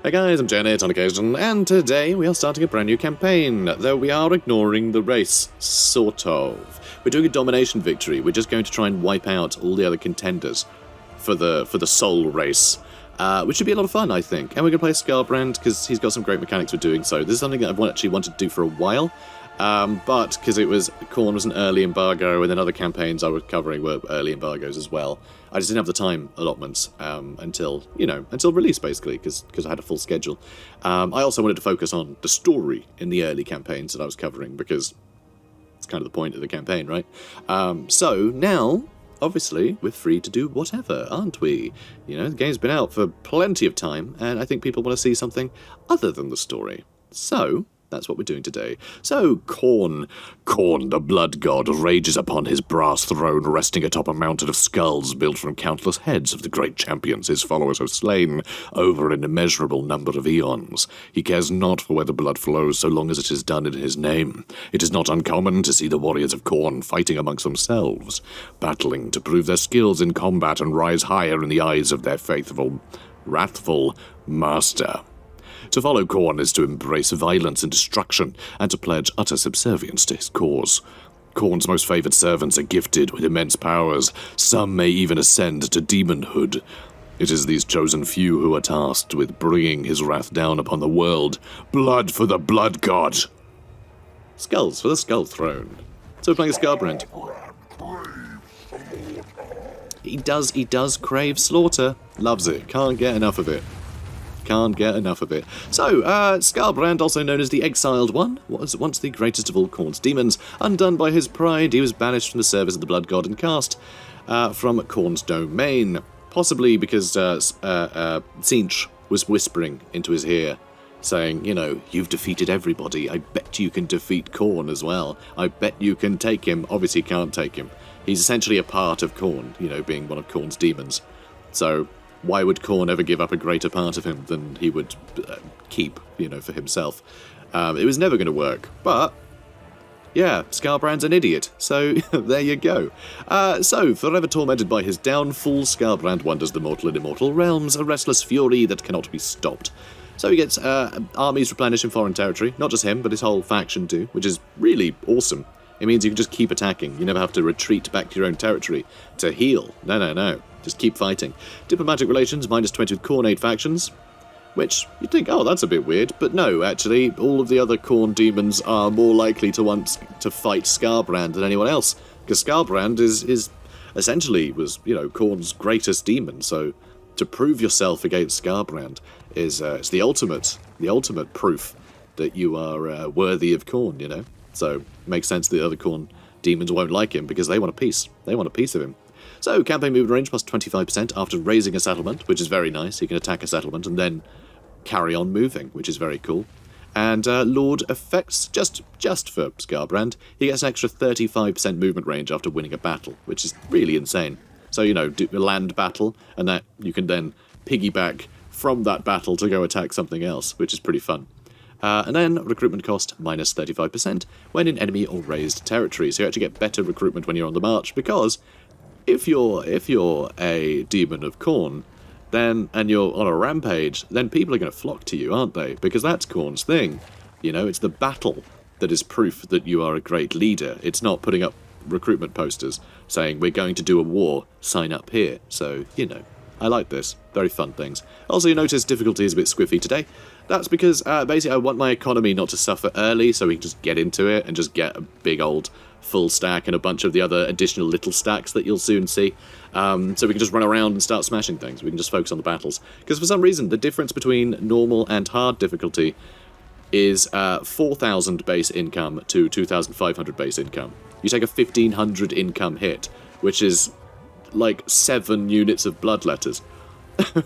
Hey guys, I'm JanetOnOccasion, and today we are starting a brand new campaign, though we are ignoring the race, sort of. We're doing a Domination Victory. We're just going to try and wipe out all the other contenders for the soul race, which should be a lot of fun, I think. And we're going to play Skarbrand, because he's got some great mechanics for doing so. This is something that I've actually wanted to do for a while, but because Khorne was an early embargo, and then other campaigns I was covering were early embargoes as well. I just didn't have the time allotments until release, basically, because I had a full schedule. I also wanted to focus on the story in the early campaigns that I was covering, because it's kind of the point of the campaign, right? So now, obviously, we're free to do whatever, aren't we? You know, the game's been out for plenty of time, and I think people want to see something other than the story. So that's what we're doing today. So, Khorne the blood god, rages upon his brass throne, resting atop a mountain of skulls built from countless heads of the great champions his followers have slain over an immeasurable number of eons. He cares not for where the blood flows, so long as it is done in his name. It is not uncommon to see the warriors of Khorne fighting amongst themselves, battling to prove their skills in combat and rise higher in the eyes of their faithful, wrathful master. To follow Khorne is to embrace violence and destruction, and to pledge utter subservience to his cause. Khorne's most favoured servants are gifted with immense powers. Some may even ascend to demonhood. It is these chosen few who are tasked with bringing his wrath down upon the world. Blood for the blood god! Skulls for the skull throne. So we're playing a Skarbrand. He does crave slaughter. Loves it. Can't get enough of it. Can't get enough of it. So, Skarbrand, also known as the Exiled One, was once the greatest of all Khorne's demons. Undone by his pride, he was banished from the service of the Blood God and cast from Khorne's domain. Possibly because Tzeentch was whispering into his ear, saying, you know, you've defeated everybody. I bet you can defeat Khorne as well. I bet you can take him. Obviously can't take him. He's essentially a part of Khorne, you know, being one of Khorne's demons. So why would Khorne ever give up a greater part of him than he would keep, you know, for himself? It was never going to work, but yeah, Skarbrand's an idiot, so there you go. So, forever tormented by his downfall, Skarbrand wanders the mortal and immortal realms, a restless fury that cannot be stopped. So he gets armies replenished in foreign territory, not just him, but his whole faction too, which is really awesome. It means you can just keep attacking. You never have to retreat back to your own territory to heal. No. Just keep fighting. Diplomatic relations, -20 with Khornate factions, which you'd think, oh, that's a bit weird. But no, actually, all of the other Khorne demons are more likely to want to fight Skarbrand than anyone else, because Skarbrand is essentially was, you know, Khorne's greatest demon. So to prove yourself against Skarbrand is it's the ultimate proof that you are worthy of Khorne, you know. So makes sense that the other Khorne demons won't like him because they want a piece. They want a piece of him. So, campaign movement range plus 25% after raising a settlement, which is very nice. You can attack a settlement and then carry on moving, which is very cool. And Lord effects, just for Skarbrand, he gets an extra 35% movement range after winning a battle, which is really insane. So, you know, do a land battle, and that you can then piggyback from that battle to go attack something else, which is pretty fun. And then recruitment cost minus 35% when in enemy or raised territory. So you actually get better recruitment when you're on the march, because if you're a demon of Khorne, then and you're on a rampage, then people are going to flock to you, aren't they? Because that's Khorne's thing. You know, it's the battle that is proof that you are a great leader. It's not putting up recruitment posters saying we're going to do a war, sign up here. So, you know, I like this. Very fun things. Also, you notice difficulty is a bit squiffy today. That's because basically I want my economy not to suffer early, so we can just get into it and just get a big old full stack and a bunch of the other additional little stacks that you'll soon see. So we can just run around and start smashing things. We can just focus on the battles. Because for some reason, the difference between normal and hard difficulty is 4,000 base income to 2,500 base income. You take a 1,500 income hit, which is like 7 units of blood letters.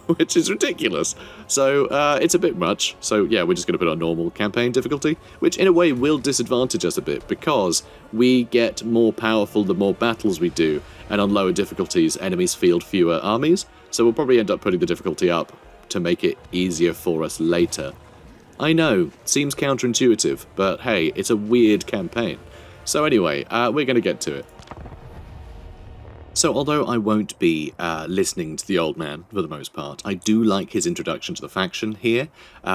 Which is ridiculous. So, it's a bit much. So, yeah, we're just going to put on normal campaign difficulty, which in a way will disadvantage us a bit, because we get more powerful the more battles we do, and on lower difficulties, enemies field fewer armies, so we'll probably end up putting the difficulty up to make it easier for us later. I know, seems counterintuitive, but hey, it's a weird campaign. So anyway, we're going to get to it. So although I won't be listening to the old man for the most part, I do like his introduction to the faction here.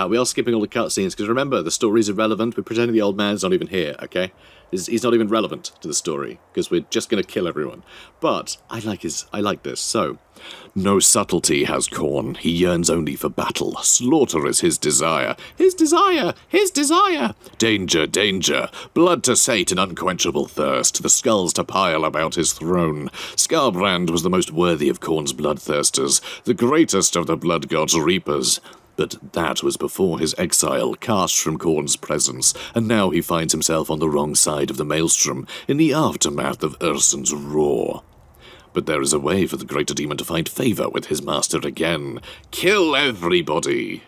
We are skipping all the cutscenes because remember, the story's irrelevant. We're pretending the old man's not even here, okay? He's not even relevant to the story because we're just going to kill everyone. But I like this. So, no subtlety has Khorne. He yearns only for battle. Slaughter is his desire. His desire! His desire! Danger, danger. Blood to sate an unquenchable thirst. The skulls to pile about his throne. Skarbrand was the most worthy of Khorne's bloodthirsters, the greatest of the blood god's reapers. But that was before his exile, cast from Khorne's presence, and now he finds himself on the wrong side of the maelstrom, in the aftermath of Ursun's roar. But there is a way for the greater demon to find favour with his master again. Kill everybody!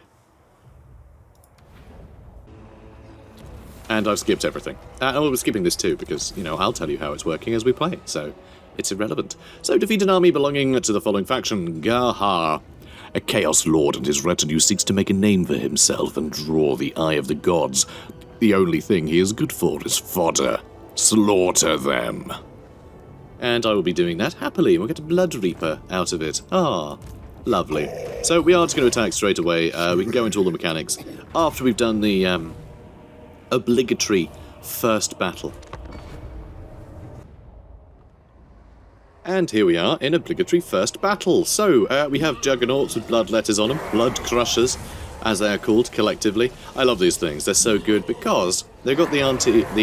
And I've skipped everything. We're skipping this too, because, you know, I'll tell you how it's working as we play, so it's irrelevant. So defeat an army belonging to the following faction: Garhar. A Chaos Lord and his retinue seeks to make a name for himself and draw the eye of the gods. The only thing he is good for is fodder. Slaughter them. And I will be doing that happily. We'll get a Blood Reaper out of it. Ah, lovely. So we are just going to attack straight away. We can go into all the mechanics after we've done the obligatory first battle. And here we are in obligatory first battle. So, we have juggernauts with blood letters on them, blood crushers, as they are called collectively. I love these things, they're so good because they've got the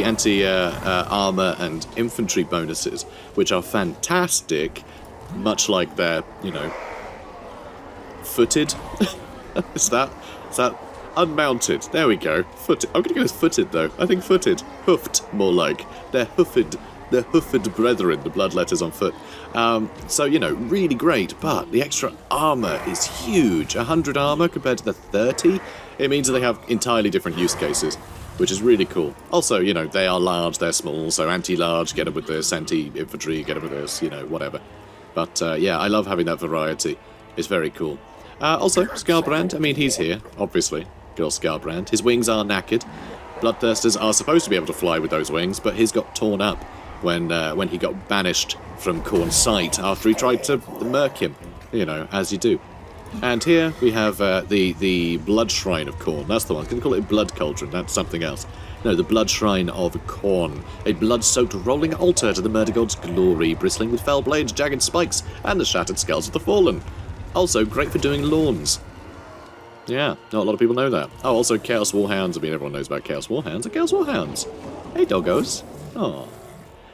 anti-armor and infantry bonuses, which are fantastic, much like their, you know, footed. Is that unmounted? There we go. Footed. I'm going to go with footed, though. I think footed. Hoofed, more like. They're hoofed. The hoofed brethren, the blood letters on foot. So, you know, really great, but the extra armor is huge. 100 armor compared to the 30. It means that they have entirely different use cases, which is really cool. Also, you know, they are large, they're small, so anti-large, get them with this, anti-infantry, get them with this, you know, whatever. But, yeah, I love having that variety. It's very cool. Also, Skarbrand, I mean, he's here, obviously. Good old Skarbrand. His wings are knackered. Bloodthirsters are supposed to be able to fly with those wings, but his got torn up when he got banished from Khorne's sight after he tried to murk him, you know, as you do. And here we have the Blood Shrine of Khorne. That's the one. I was going to call it a Blood Cauldron. That's something else. No, the Blood Shrine of Khorne. A blood-soaked rolling altar to the murder god's glory, bristling with fell blades, jagged spikes, and the shattered skulls of the fallen. Also, great for doing lawns. Yeah, not a lot of people know that. Oh, also Chaos Warhounds. I mean, everyone knows about Chaos Warhounds. Chaos Warhounds. Hey, doggos. Oh.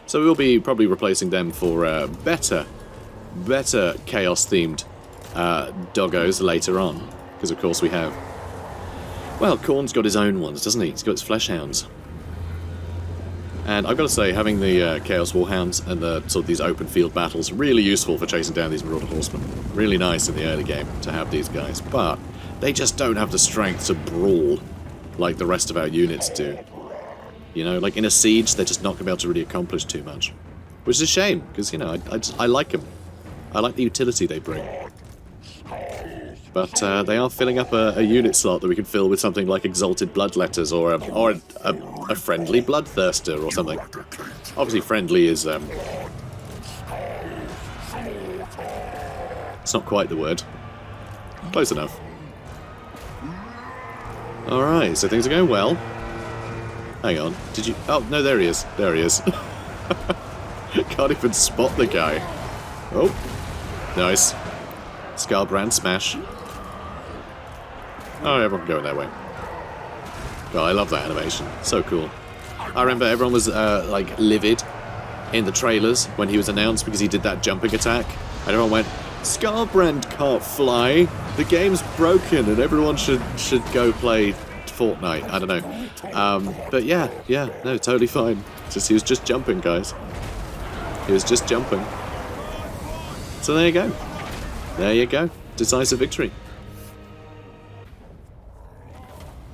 So we'll be probably replacing them for better Chaos-themed doggos later on. Because, of course, we have... Well, Khorne's got his own ones, doesn't he? He's got his Flesh Hounds. And I've got to say, having the Chaos Warhounds and the sort of these open field battles, really useful for chasing down these Marauder Horsemen. Really nice in the early game to have these guys. But they just don't have the strength to brawl like the rest of our units do. You know, like in a siege, they're just not going to be able to really accomplish too much. Which is a shame, because, you know, I like them. I like the utility they bring. But they are filling up a unit slot that we can fill with something like Exalted Bloodletters or a friendly Bloodthirster or something. Obviously, friendly is... it's not quite the word. Close enough. Alright, so things are going well. Hang on, did you... Oh, no, there he is. There he is. Can't even spot the guy. Oh, nice. Skarbrand smash. Oh, everyone going their way. God, I love that animation. So cool. I remember everyone was, like, livid in the trailers when he was announced because he did that jumping attack. And everyone went, Skarbrand can't fly. The game's broken and everyone should go play Fortnite. I don't know. But yeah, no, totally fine. Just he was just jumping, guys. He was just jumping. So there you go. There you go. Decisive victory.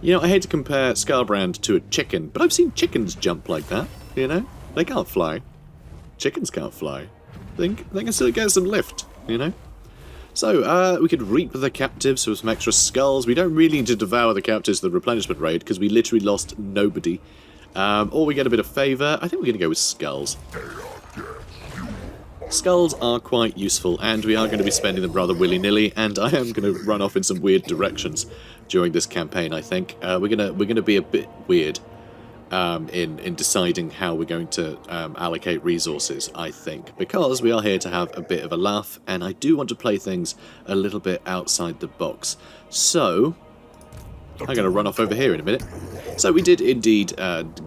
You know, I hate to compare Skarbrand to a chicken, but I've seen chickens jump like that, you know? They can't fly. Chickens can't fly. They can still get some lift, you know? So, we could reap the captives with some extra skulls. We don't really need to devour the captives of the replenishment raid, because we literally lost nobody. Or we get a bit of favour. I think we're going to go with skulls. Skulls are quite useful, and we are going to be spending them rather willy-nilly, and I am going to run off in some weird directions during this campaign, I think. We're gonna be a bit weird in deciding how we're going to allocate resources, I think, because we are here to have a bit of a laugh, and I do want to play things a little bit outside the box. So I'm going to run off over here in a minute. So we did indeed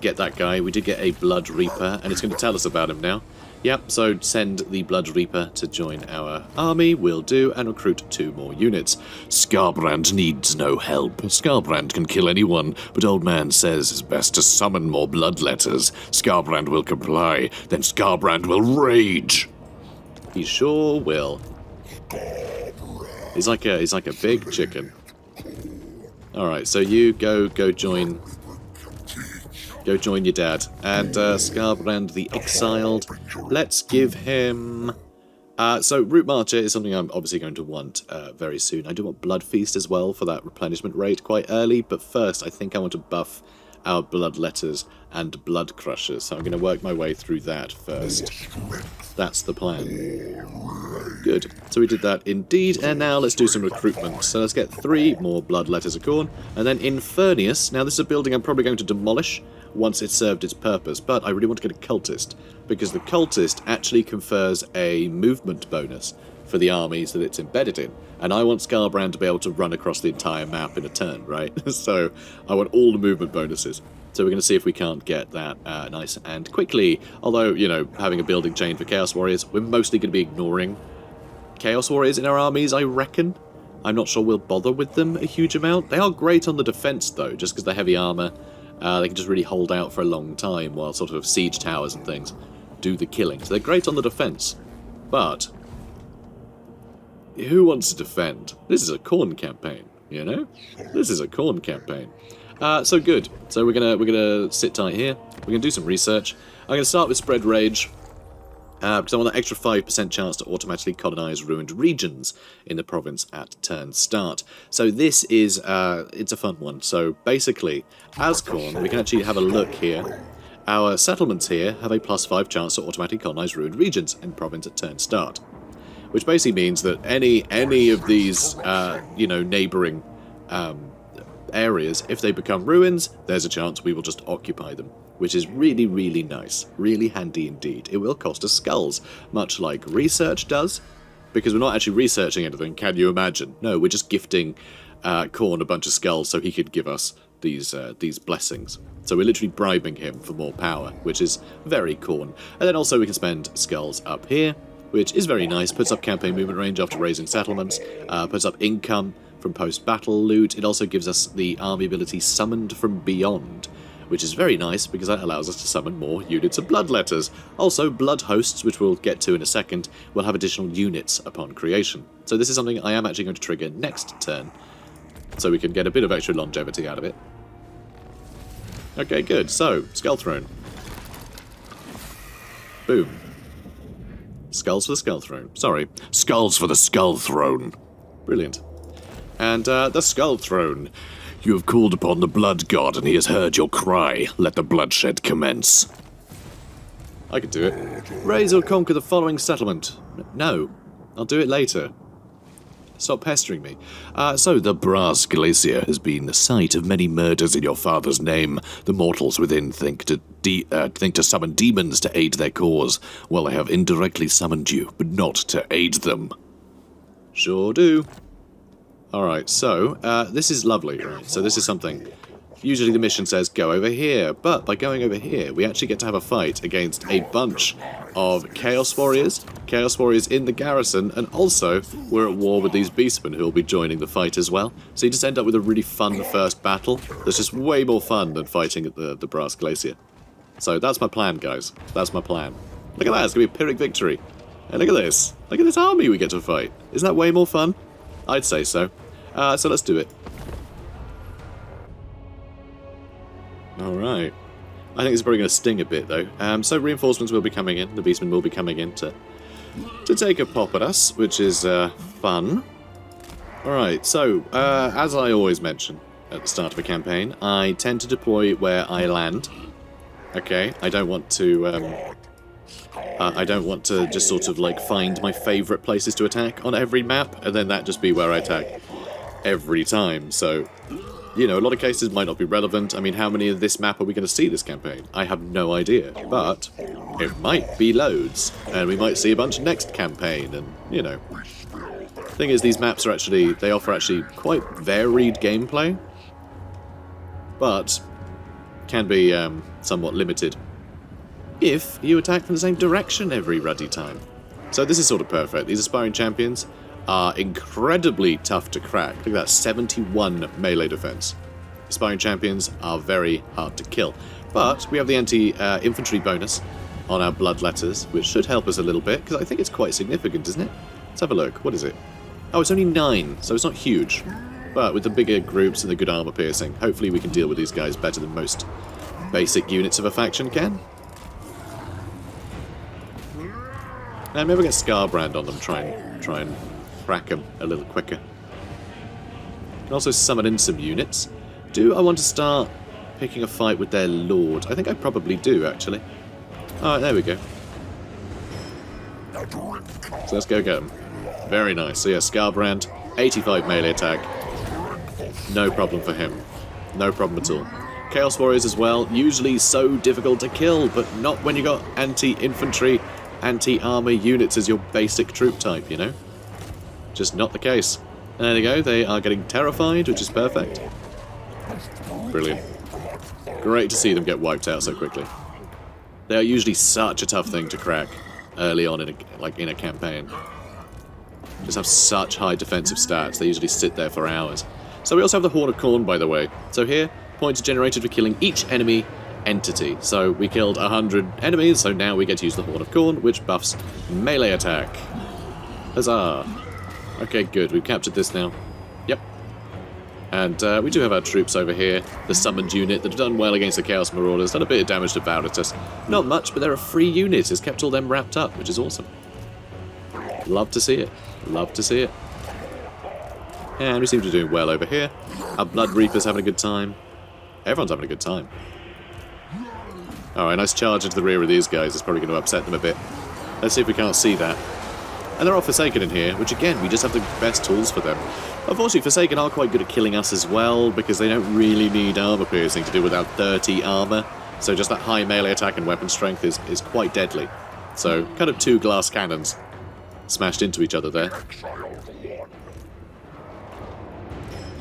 get that guy. We did get a Blood Reaper, and it's going to tell us about him now. Yep, so send the Blood Reaper to join our army, will do, and recruit 2 more units. Skarbrand needs no help. Skarbrand can kill anyone, but Old Man says it's best to summon more bloodletters. Skarbrand will comply, then Skarbrand will rage. He sure will. He's like a big chicken. Alright, so you go join your dad. And Skarbrand the Exiled. Let's give him... so Root Marcher is something I'm obviously going to want very soon. I do want Blood Feast as well for that replenishment rate quite early, but first I think I want to buff our Bloodletters and Blood Crushers, so I'm going to work my way through that first. That's the plan. Good. So we did that indeed, and now let's do some recruitment. So let's get 3 more Bloodletters of Khorne, and then Infernius. Now this is a building I'm probably going to demolish once it's served its purpose, but I really want to get a Cultist, because the Cultist actually confers a movement bonus for the armies that it's embedded in, and I want Skarbrand to be able to run across the entire map in a turn, right? So I want all the movement bonuses. So we're going to see if we can't get that nice and quickly, although, you know, having a building chain for Chaos Warriors, we're mostly going to be ignoring Chaos Warriors in our armies, I reckon. I'm not sure we'll bother with them a huge amount. They are great on the defense, though, just because they're heavy armor. They can just really hold out for a long time while sort of siege towers and things do the killing. So they're great on the defense. But who wants to defend? This is a Khorne campaign, you know? This is a Khorne campaign. So good. So we're gonna sit tight here. We're gonna do some research. I'm gonna start with Spread Rage. Because I want that extra 5% chance to automatically colonize ruined regions in the province at turn start. So this is, it's a fun one. So basically, as Khorne, we can actually have a look here. Our settlements here have a +5 chance to automatically colonize ruined regions in province at turn start. Which basically means that any of these, you know, neighbouring areas, if they become ruins, there's a chance we will just occupy them. Which is really, really nice. Really handy indeed. It will cost us skulls, much like research does, because we're not actually researching anything, can you imagine? No, we're just gifting Khorne a bunch of skulls so he could give us these blessings. So we're literally bribing him for more power, which is very Khorne. And then also we can spend skulls up here, which is very nice. Puts up campaign movement range after raising settlements, puts up income from post-battle loot. It also gives us the army ability Summoned from Beyond, which is very nice because that allows us to summon more units of Bloodletters. Also, Blood Hosts, which we'll get to in a second, will have additional units upon creation. So this is something I am actually going to trigger next turn, so we can get a bit of extra longevity out of it. Okay, good. So, Skull Throne. Boom. Skulls for the Skull Throne. Sorry. Skulls for the Skull Throne. Brilliant. And the Skull Throne. You have called upon the Blood God, and he has heard your cry. Let the bloodshed commence. I can do it. Raise or conquer the following settlement. No. I'll do it later. Stop pestering me. So the Brass Glacier has been the site of many murders in your father's name. The mortals within think to summon demons to aid their cause. Well, they have indirectly summoned you, but not to aid them. Sure do. Alright, so, this is lovely, right? So this is something... Usually the mission says, go over here, but by going over here, we actually get to have a fight against a bunch of Chaos Warriors in the garrison, and also we're at war with these Beastmen who will be joining the fight as well. So you just end up with a really fun first battle that's just way more fun than fighting at the Brass Glacier. So that's my plan, guys. That's my plan. Look at that, it's going to be a Pyrrhic victory. And look at this. Look at this army we get to fight. Isn't that way more fun? I'd say so. So let's do it. Alright. I think it's probably going to sting a bit, though. So reinforcements will be coming in. The Beastmen will be coming in to take a pop at us, which is fun. Alright, so, as I always mention at the start of a campaign, I tend to deploy where I land. Okay, I don't want to I don't want to just sort of like find my favourite places to attack on every map, and then that just be where I attack every time. So, you know, a lot of cases might not be relevant. I mean, how many of this map are we going to see this campaign? I have no idea, but it might be loads, and we might see a bunch next campaign, and, you know. Thing is, these maps are actually, they offer actually quite varied gameplay, but can be somewhat limited if you attack from the same direction every ruddy time. So this is sort of perfect. These aspiring champions are incredibly tough to crack. Look at that, 71 melee defense. Aspiring champions are very hard to kill. But we have the anti-infantry bonus on our blood letters, which should help us a little bit, because I think it's quite significant, isn't it? Let's have a look. What is it? Oh, it's only 9, so it's not huge. But with the bigger groups and the good armor piercing, hopefully we can deal with these guys better than most basic units of a faction can. And maybe get Skarbrand on them, try and crack them a little quicker. Can also summon in some units. Do I want to start picking a fight with their lord? I think I probably do, actually. Alright, there we go. So let's go get them. Very nice. So yeah, Skarbrand, 85 melee attack. No problem for him. No problem at all. Chaos Warriors as well, usually so difficult to kill, but not when you got anti-infantry, anti-armor units as your basic troop type, you know? Just not the case. And there they go, they are getting terrified, which is perfect. Brilliant. Great to see them get wiped out so quickly. They are usually such a tough thing to crack early on in a campaign. Just have such high defensive stats, they usually sit there for hours. So we also have the Horn of Khorne, by the way. So here, points are generated for killing each enemy entity. So we killed 100 enemies, so now we get to use the Horn of Khorne, which buffs melee attack. Huzzah! Okay, good, we've captured this now. Yep. And we do have our troops over here, the summoned unit, that have done well against the Chaos Marauders, done a bit of damage to Vauditus. Not much, but they're a free unit, has kept all them wrapped up, which is awesome. Love to see it. Love to see it. And we seem to be doing well over here. Our Blood Reaper's having a good time. Everyone's having a good time. Alright, nice charge into the rear of these guys. It's probably going to upset them a bit. Let's see if we can't see that. And they're all Forsaken in here, which again, we just have the best tools for them. Unfortunately, Forsaken are quite good at killing us as well, because they don't really need armor piercing to do without 30 armor. So just that high melee attack and weapon strength is quite deadly. So, kind of 2 glass cannons smashed into each other there.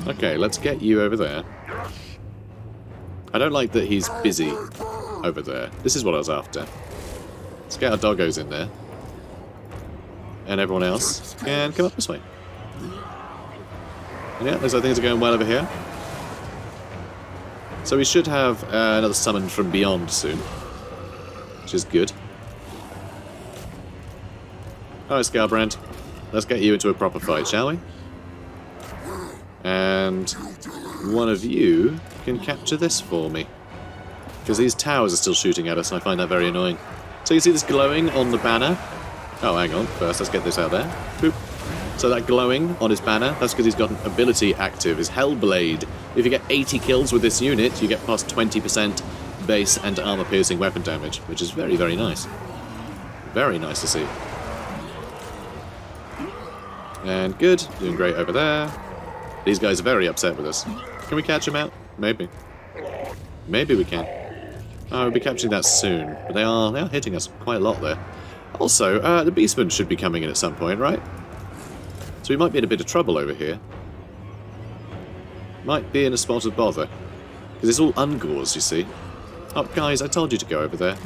Okay, let's get you over there. I don't like that he's busy over there. This is what I was after. Let's get our doggos in there. And everyone else can come up this way. And yeah, looks like things are going well over here. So we should have another summon from beyond soon, which is good. Alright, Skarbrand. Let's get you into a proper fight, shall we? And one of you can capture this for me. Because these towers are still shooting at us, and I find that very annoying. So you see this glowing on the banner? Oh, hang on. First, let's get this out there. Boop. So that glowing on his banner, that's because he's got an ability active, his Hellblade. If you get 80 kills with this unit, you get plus 20% base and armor-piercing weapon damage, which is very, very nice. Very nice to see. And good. Doing great over there. These guys are very upset with us. Can we catch them out? Maybe. Maybe we can. Oh, we'll be capturing that soon. But they are hitting us quite a lot there. Also, the Beastmen should be coming in at some point, right? So we might be in a bit of trouble over here. Might be in a spot of bother. Because it's all Ungors, you see. Oh, guys, I told you to go over there.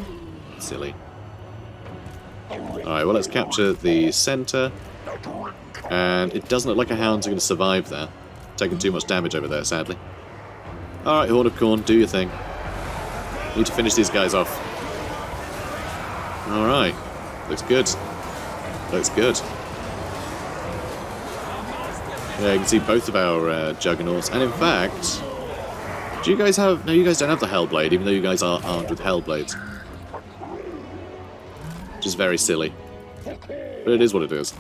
Silly. Alright, well, let's capture the centre. And it doesn't look like our hounds are going to survive there. Taking too much damage over there, sadly. Alright, Horn of Khorne, do your thing. Need to finish these guys off. Alright. Looks good. Looks good. Yeah, you can see both of our juggernauts. And in fact, do you guys have... No, you guys don't have the Hellblade, even though you guys are armed with Hellblades. Which is very silly. But it is what it is.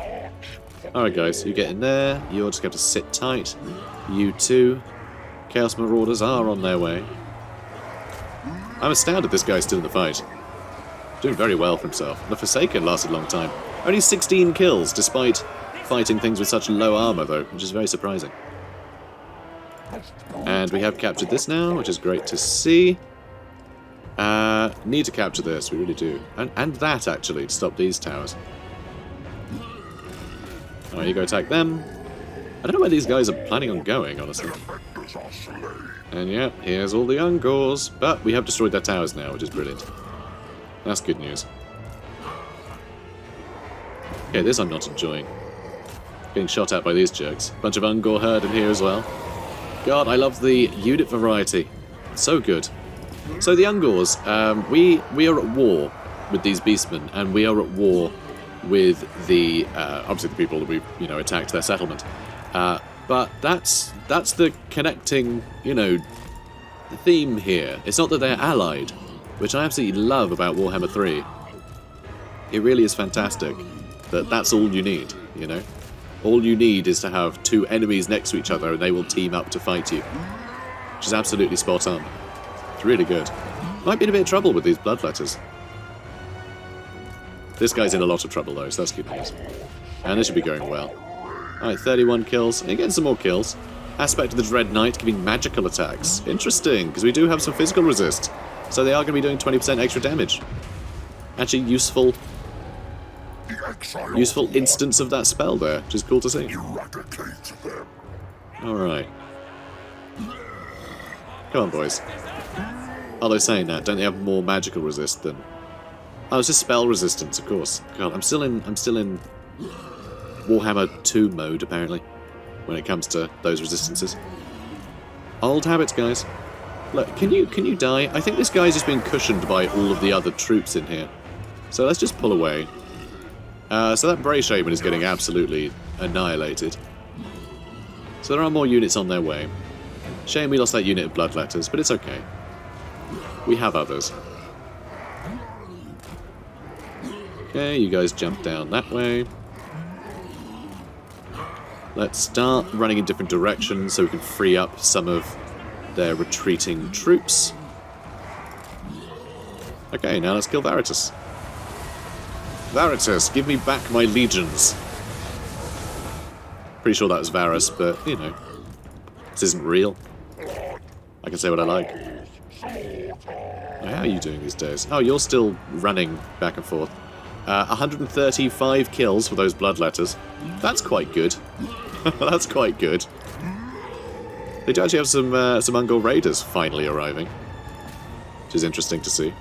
Alright guys, you get in there. You're just going to sit tight. You too. Chaos Marauders are on their way. I'm astounded this guy's still in the fight. Doing very well for himself. The Forsaken lasted a long time. Only 16 kills, despite fighting things with such low armor, though, which is very surprising. And we have captured this now, which is great to see. Need to capture this, we really do. And that, actually, to stop these towers. Alright, you go attack them. I don't know where these guys are planning on going, honestly. And yeah, here's all the Ungors. But we have destroyed their towers now, which is brilliant. That's good news. Okay, this I'm not enjoying. Being shot at by these jerks. Bunch of Ungor herd in here as well. God, I love the unit variety. So good. So the Ungors, we are at war with these beastmen, and we are at war with the obviously the people that we've attacked their settlement. But that's the connecting the theme here. It's not that they're allied, which I absolutely love about Warhammer 3. It really is fantastic that that's all you need. All you need is to have two enemies next to each other, and they will team up to fight you, which is absolutely spot on. It's really good. Might be in a bit of trouble with these bloodletters. This guy's in a lot of trouble though, so that's good news. And this should be going well. Alright, 31 kills. And getting some more kills. Aspect of the Dread Knight giving magical attacks. Interesting, because we do have some physical resist. So they are going to be doing 20% extra damage. Actually, useful instance of that spell there, which is cool to see. Alright. Come on, boys. Although saying that, don't they have more magical resist than... Oh, it's just spell resistance, of course. God, I'm still in Warhammer 2 mode, apparently, when it comes to those resistances. Old habits, guys. Look, can you die? I think this guy's just being cushioned by all of the other troops in here. So let's just pull away. So that Bray Shaman is getting absolutely annihilated. So there are more units on their way. Shame we lost that unit of Bloodletters, but it's okay. We have others. Okay, you guys jump down that way. Let's start running in different directions so we can free up some of their retreating troops. Okay, now let's kill Veritas. Veritas, give me back my legions. Pretty sure that was Varus, but, this isn't real. I can say what I like. How are you doing these days? Oh, you're still running back and forth. 135 kills for those bloodletters. That's quite good. That's quite good. They do actually have some Ungor Raiders finally arriving, which is interesting to see.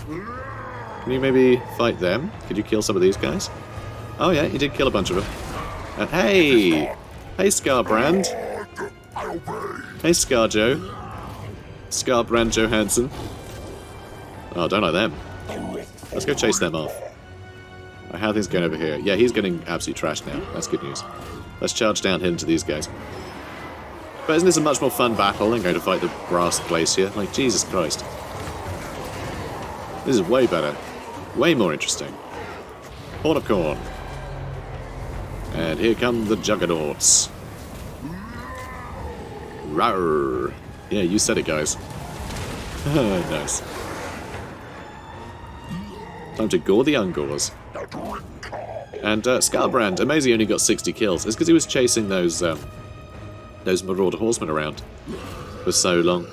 Can you maybe fight them? Could you kill some of these guys? Oh yeah, you did kill a bunch of them. And hey! Hey, Skarbrand. Hey, Skarjo. Skarbrand Johansson. Oh, don't like them. Let's go chase them off. How are things going over here? Yeah, he's getting absolutely trashed now. That's good news. Let's charge down into these guys. But isn't this a much more fun battle than going to fight the Brass Glacier? Like, Jesus Christ. This is way better. Way more interesting. Horn of Khorne. And here come the Juggernauts. Rawr. Yeah, you said it, guys. Nice. Time to gore the Ungors. And Skarbrand, amazingly only got 60 kills. It's because he was chasing those Marauder Horsemen around for so long.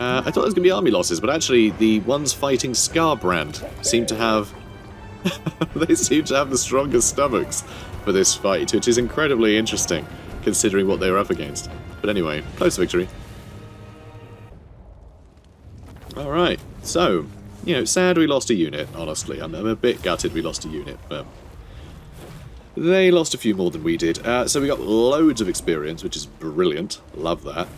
I thought there was going to be army losses, but actually the ones fighting Skarbrand seem to have... they seem to have the strongest stomachs for this fight, which is incredibly interesting, considering what they were up against. But anyway, close victory. Alright, so... sad we lost a unit, honestly. I'm a bit gutted we lost a unit, but they lost a few more than we did. So we got loads of experience, which is brilliant. Love that.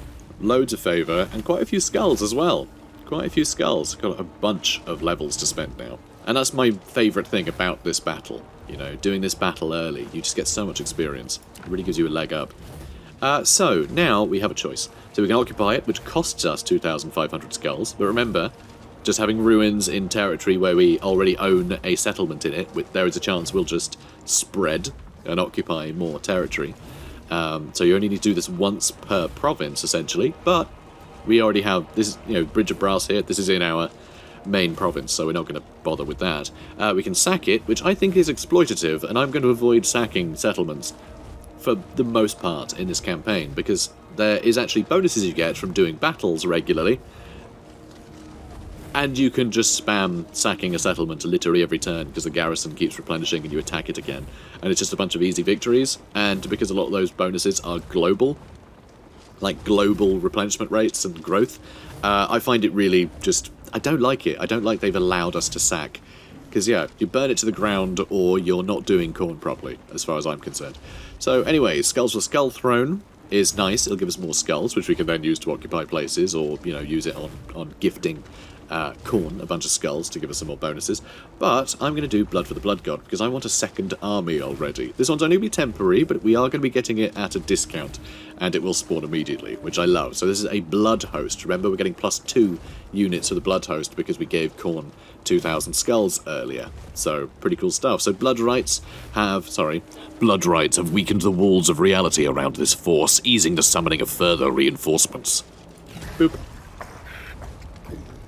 Loads of favour, and quite a few skulls as well. Quite a few skulls. Got a bunch of levels to spend now. And that's my favourite thing about this battle. Doing this battle early. You just get so much experience. It really gives you a leg up. So, now we have a choice. So we can occupy it, which costs us 2,500 skulls. But remember... just having ruins in territory where we already own a settlement in it, there is a chance we'll just spread and occupy more territory. So you only need to do this once per province, essentially. But we already have this, Bridge of Brass here. This is in our main province, so we're not going to bother with that. We can sack it, which I think is exploitative, and I'm going to avoid sacking settlements for the most part in this campaign, because there is actually bonuses you get from doing battles regularly, and you can just spam sacking a settlement literally every turn because the garrison keeps replenishing and you attack it again. And it's just a bunch of easy victories, and because a lot of those bonuses are global, like global replenishment rates and growth, I find it really just... I don't like it. I don't like they've allowed us to sack. Because, yeah, you burn it to the ground or you're not doing corn properly, as far as I'm concerned. So, anyway, Skulls for Skull Throne is nice. It'll give us more skulls, which we can then use to occupy places or, you know, use it on gifting corn, a bunch of skulls to give us some more bonuses. But I'm going to do Blood for the Blood God, because I want a second army already. This one's only going to be temporary, but we are going to be getting it at a discount, and it will spawn immediately, which I love. So this is a Blood Host. Remember, we're getting +2 units for the Blood Host because we gave Khorne 2,000 skulls earlier. So, pretty cool stuff. So Blood Rights have weakened the walls of reality around this force, easing the summoning of further reinforcements. Boop.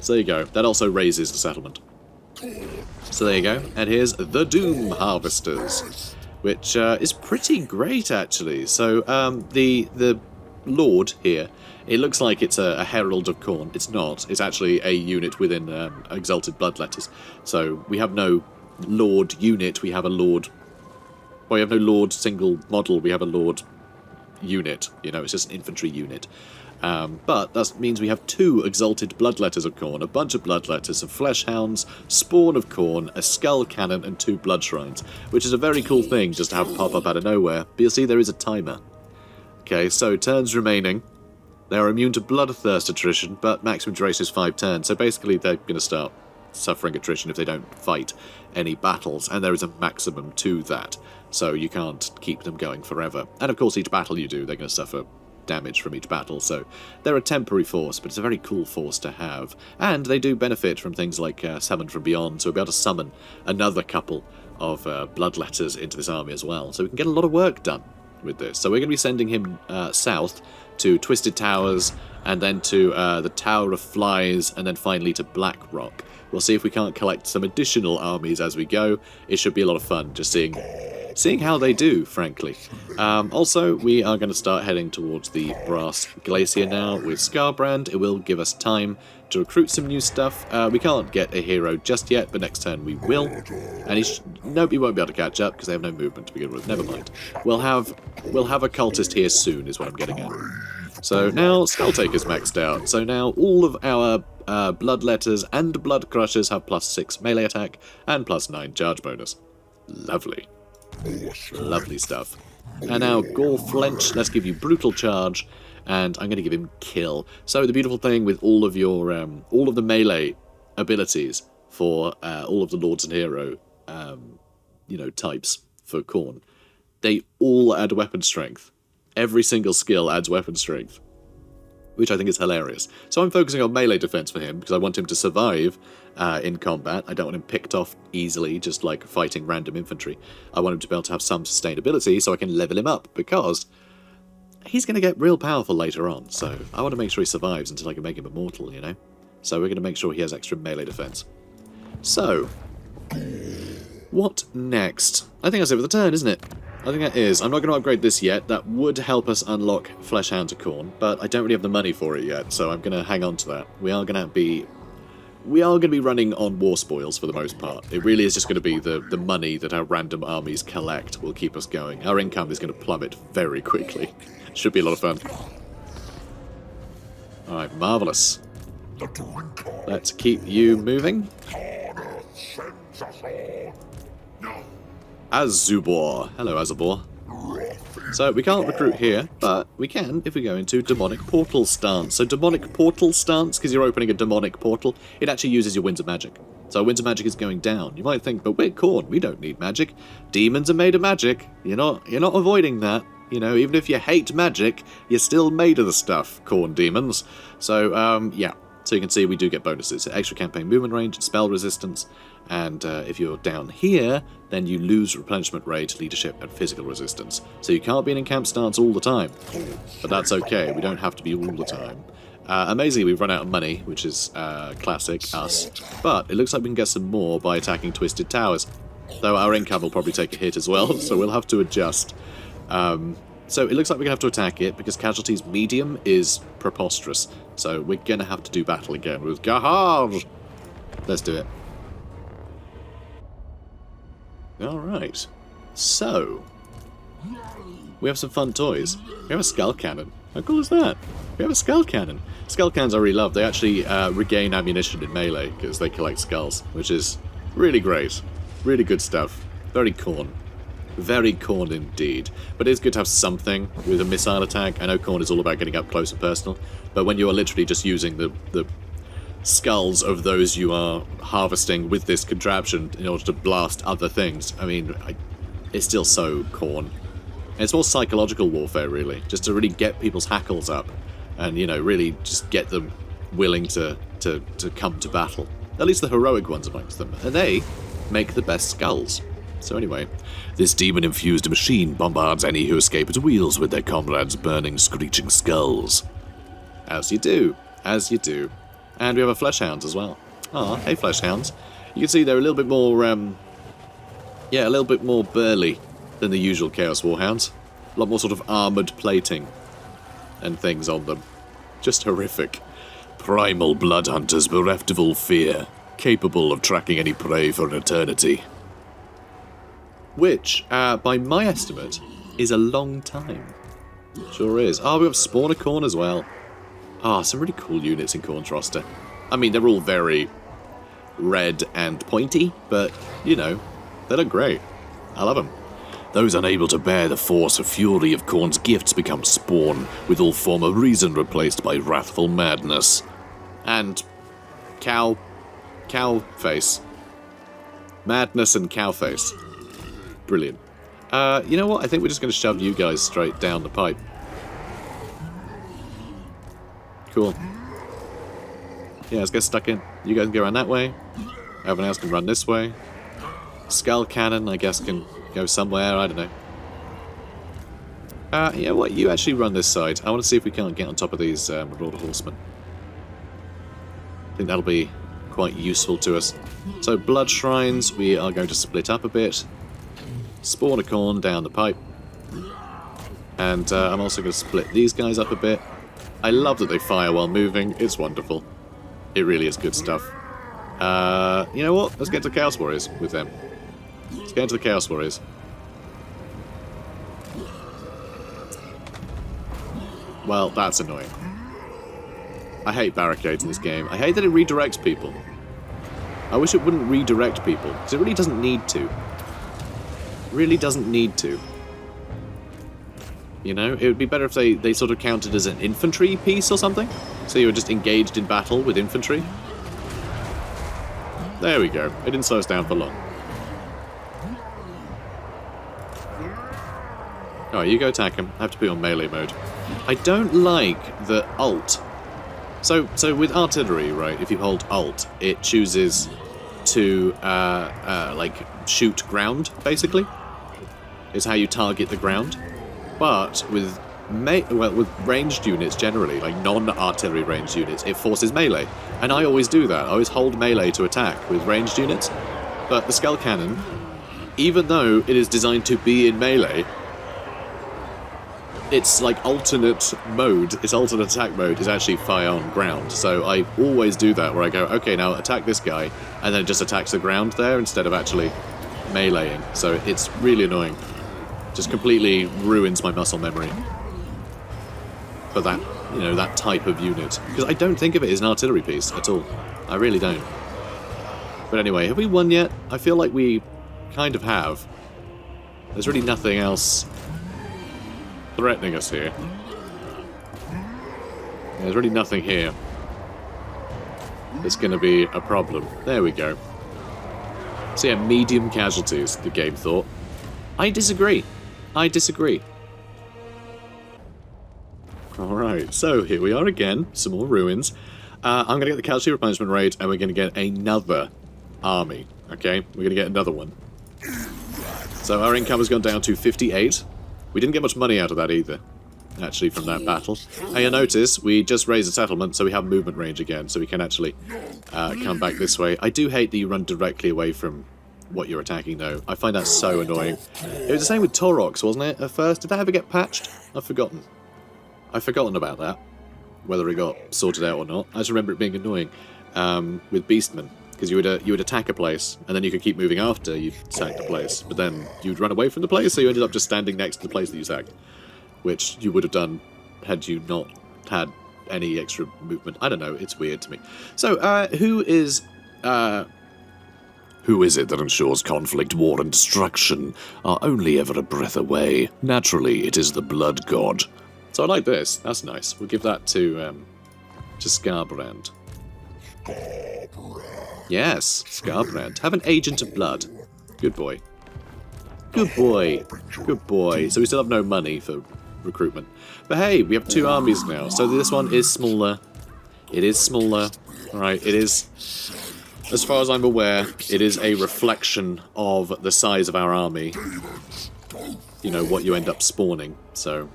So there you go. That also raises the settlement. So there you go. And here's the Doom Harvesters, which is pretty great, actually. So the Lord here, it looks like it's a Herald of Khorne. It's not. It's actually a unit within Exalted Bloodletters. So we have no Lord unit. We have a Lord... Well, we have no Lord single model. We have a Lord unit. You know, it's just an infantry unit. But that means we have 2 Exalted Bloodletters of Khorne, a bunch of Bloodletters, some Fleshhounds, Spawn of Khorne, a Skull Cannon, and 2 Blood Shrines, which is a very cool thing just to have pop up out of nowhere. But you'll see there is a timer. Okay, so turns remaining. They are immune to Bloodthirst attrition, but maximum duration is 5 turns, so basically they're going to start suffering attrition if they don't fight any battles, and there is a maximum to that, so you can't keep them going forever. And of course each battle you do, they're going to suffer damage from each battle, so they're a temporary force, but it's a very cool force to have. And they do benefit from things like Summon from Beyond, so we'll be able to summon another couple of Bloodletters into this army as well, so we can get a lot of work done with this. So we're going to be sending him south to Twisted Towers, and then to the Tower of Flies, and then finally to Black Rock. We'll see if we can't collect some additional armies as we go. It should be a lot of fun just seeing how they do, frankly. Also, we are going to start heading towards the Brass Glacier now with Skarbrand. It will give us time to recruit some new stuff. We can't get a hero just yet, but next turn we will. And he won't be able to catch up because they have no movement to begin with. Never mind. We'll have a cultist here soon, is what I'm getting at. So now Skulltaker's maxed out. So now all of our Bloodletters and Blood Crushers have +6 melee attack and +9 charge bonus. Lovely. Lovely stuff. And now Gore Flench, let's give you Brutal Charge, and I'm going to give him Kill. So the beautiful thing with all of your all of the melee abilities for all of the Lords and Hero types for Khorne, they all add weapon strength. Every single skill adds weapon strength, which I think is hilarious. So I'm focusing on melee defense for him because I want him to survive in combat. I don't want him picked off easily, just like fighting random infantry. I want him to be able to have some sustainability so I can level him up, because he's going to get real powerful later on. So I want to make sure he survives until I can make him immortal, you know? So we're going to make sure he has extra melee defense. So, what next? I think that's it for the turn, isn't it? I think that is. I'm not going to upgrade this yet. That would help us unlock Fleshhound to Khorne, but I don't really have the money for it yet, so I'm going to hang on to that. We are going to be running on war spoils for the most part. It really is just going to be the money that our random armies collect will keep us going. Our income is going to plummet very quickly. Should be a lot of fun. Alright, marvellous. Let's keep you moving. Azubor. Hello, Azubor. So, we can't recruit here, but we can if we go into Demonic Portal Stance. So, Demonic Portal Stance, because you're opening a demonic portal, it actually uses your Winds of Magic. So, Winds of Magic is going down. You might think, but we're Khorne, we don't need magic. Demons are made of magic. You're not avoiding that. You know, even if you hate magic, you're still made of the stuff, Khorne demons. So, yeah. So you can see we do get bonuses. Extra campaign movement range, spell resistance, and if you're down here, then you lose replenishment rate, leadership, and physical resistance. So you can't be in camp stance all the time. But that's okay, we don't have to be all the time. Amazingly, we've run out of money, which is classic us. But it looks like we can get some more by attacking Twisted Towers. Though our income will probably take a hit as well, so we'll have to adjust. So it looks like we're going to have to attack it, because casualties medium is preposterous. So we're going to have to do battle again with Gahar! Let's do it. Alright. So, we have some fun toys. We have a skull cannon. How cool is that? We have a skull cannon. Skull cannons I really love. They actually regain ammunition in melee, because they collect skulls, which is really great. Really good stuff. Very Khorne. Very Khorne indeed. But it's good to have something with a missile attack. I know Khorne is all about getting up close and personal, but when you are literally just using the skulls of those you are harvesting with this contraption in order to blast other things, I mean, it's still so Khorne. And it's more psychological warfare, really, just to really get people's hackles up and, you know, really just get them willing to come to battle. At least the heroic ones amongst them. And they make the best skulls. So anyway, this demon-infused machine bombards any who escape its wheels with their comrades' burning, screeching skulls. As you do. As you do. And we have a Fleshhounds as well. Ah, hey Fleshhounds. You can see they're a little bit more, yeah, a little bit more burly than the usual Chaos Warhounds. A lot more sort of armoured plating and things on them. Just horrific. Primal blood hunters bereft of all fear, capable of tracking any prey for an eternity. Which, by my estimate, is a long time. Sure is. Oh, we have Spawner Khorne as well. Ah, some really cool units in Khorne's roster. I mean, they're all very red and pointy, but, you know, they look great. I love them. Those unable to bear the force or fury of Khorne's gifts become spawn, with all form of reason replaced by wrathful madness. And cow face. Madness and cow face. Brilliant. You know what? I think we're just going to shove you guys straight down the pipe. Cool. Yeah, let's get stuck in. You guys can go around that way. Everyone else can run this way. Skull cannon, I guess, can go somewhere. I don't know. You know what? You actually run this side. I want to see if we can't get on top of these Marauder Horsemen. I think that'll be quite useful to us. So, Blood Shrines, we are going to split up a bit. Spawner Khorne down the pipe. And I'm also going to split these guys up a bit. I love that they fire while moving. It's wonderful. It really is good stuff. You know what? Let's get to Chaos Warriors with them. Let's get into the Chaos Warriors. Well, that's annoying. I hate barricades in this game. I hate that it redirects people. I wish it wouldn't redirect people, because it really doesn't need to. It really doesn't need to. You know, it would be better if they sort of counted as an infantry piece or something. So you were just engaged in battle with infantry. There we go. It didn't slow us down for long. Alright, you go attack him. I have to be on melee mode. I don't like the alt. So with artillery, right, if you hold alt, it chooses to, like, shoot ground, basically. Is how you target the ground. But with with ranged units generally, like non-artillery ranged units, it forces melee. And I always do that. I always hold melee to attack with ranged units. But the Skull Cannon, even though it is designed to be in melee, its like alternate mode, its alternate attack mode is actually fire on ground. So I always do that, where I go, okay, now attack this guy, and then it just attacks the ground there instead of actually meleeing. So it's really annoying. Just completely ruins my muscle memory for that, you know, that type of unit. Because I don't think of it as an artillery piece at all. I really don't. But anyway, have we won yet? I feel like we kind of have. There's really nothing else threatening us here. There's really nothing here that's going to be a problem. There we go. So yeah, medium casualties, the game thought. I disagree. I disagree. Alright, so here we are again. Some more ruins. I'm going to get the casualty replenishment rate, and we're going to get another army. Okay? We're going to get another one. So our income has gone down to 58. We didn't get much money out of that either. actually, from that battle. And you'll notice we just raised a settlement, so we have movement range again, so we can actually come back this way. I do hate that you run directly away from what you're attacking, though. I find that so annoying. It was the same with Taurox, wasn't it, at first? Did that ever get patched? I've forgotten. I've forgotten about that, whether it got sorted out or not. I just remember it being annoying with Beastmen, because you would attack a place, and then you could keep moving after you sacked the place, but then you'd run away from the place, so you ended up just standing next to the place that you sacked, which you would have done had you not had any extra movement. I don't know, it's weird to me. So, who is it that ensures conflict, war, and destruction are only ever a breath away? Naturally, it is the Blood God. So I like this. That's nice. We'll give that to Skarbrand. Yes, Skarbrand. Have an agent of blood. Good boy. Good boy. Good boy. So we still have no money for recruitment. But hey, we have 2 armies now. So this one is smaller. It is smaller. Alright, it is... As far as I'm aware, it is a reflection of the size of our army. You know, what you end up spawning. So,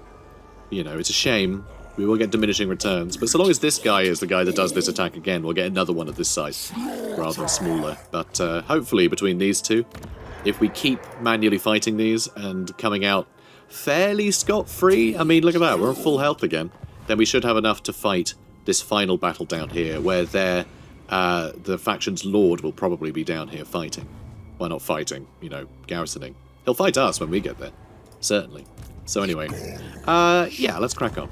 you know, it's a shame. We will get diminishing returns, but so long as this guy is the guy that does this attack again, we'll get another one of this size, rather than smaller. But hopefully between these two, if we keep manually fighting these and coming out fairly scot-free, I mean, look at that, we're on full health again, then we should have enough to fight this final battle down here, where the faction's lord will probably be down here fighting. Well, not fighting, you know, garrisoning. He'll fight us when we get there, certainly. So anyway, yeah, let's crack on.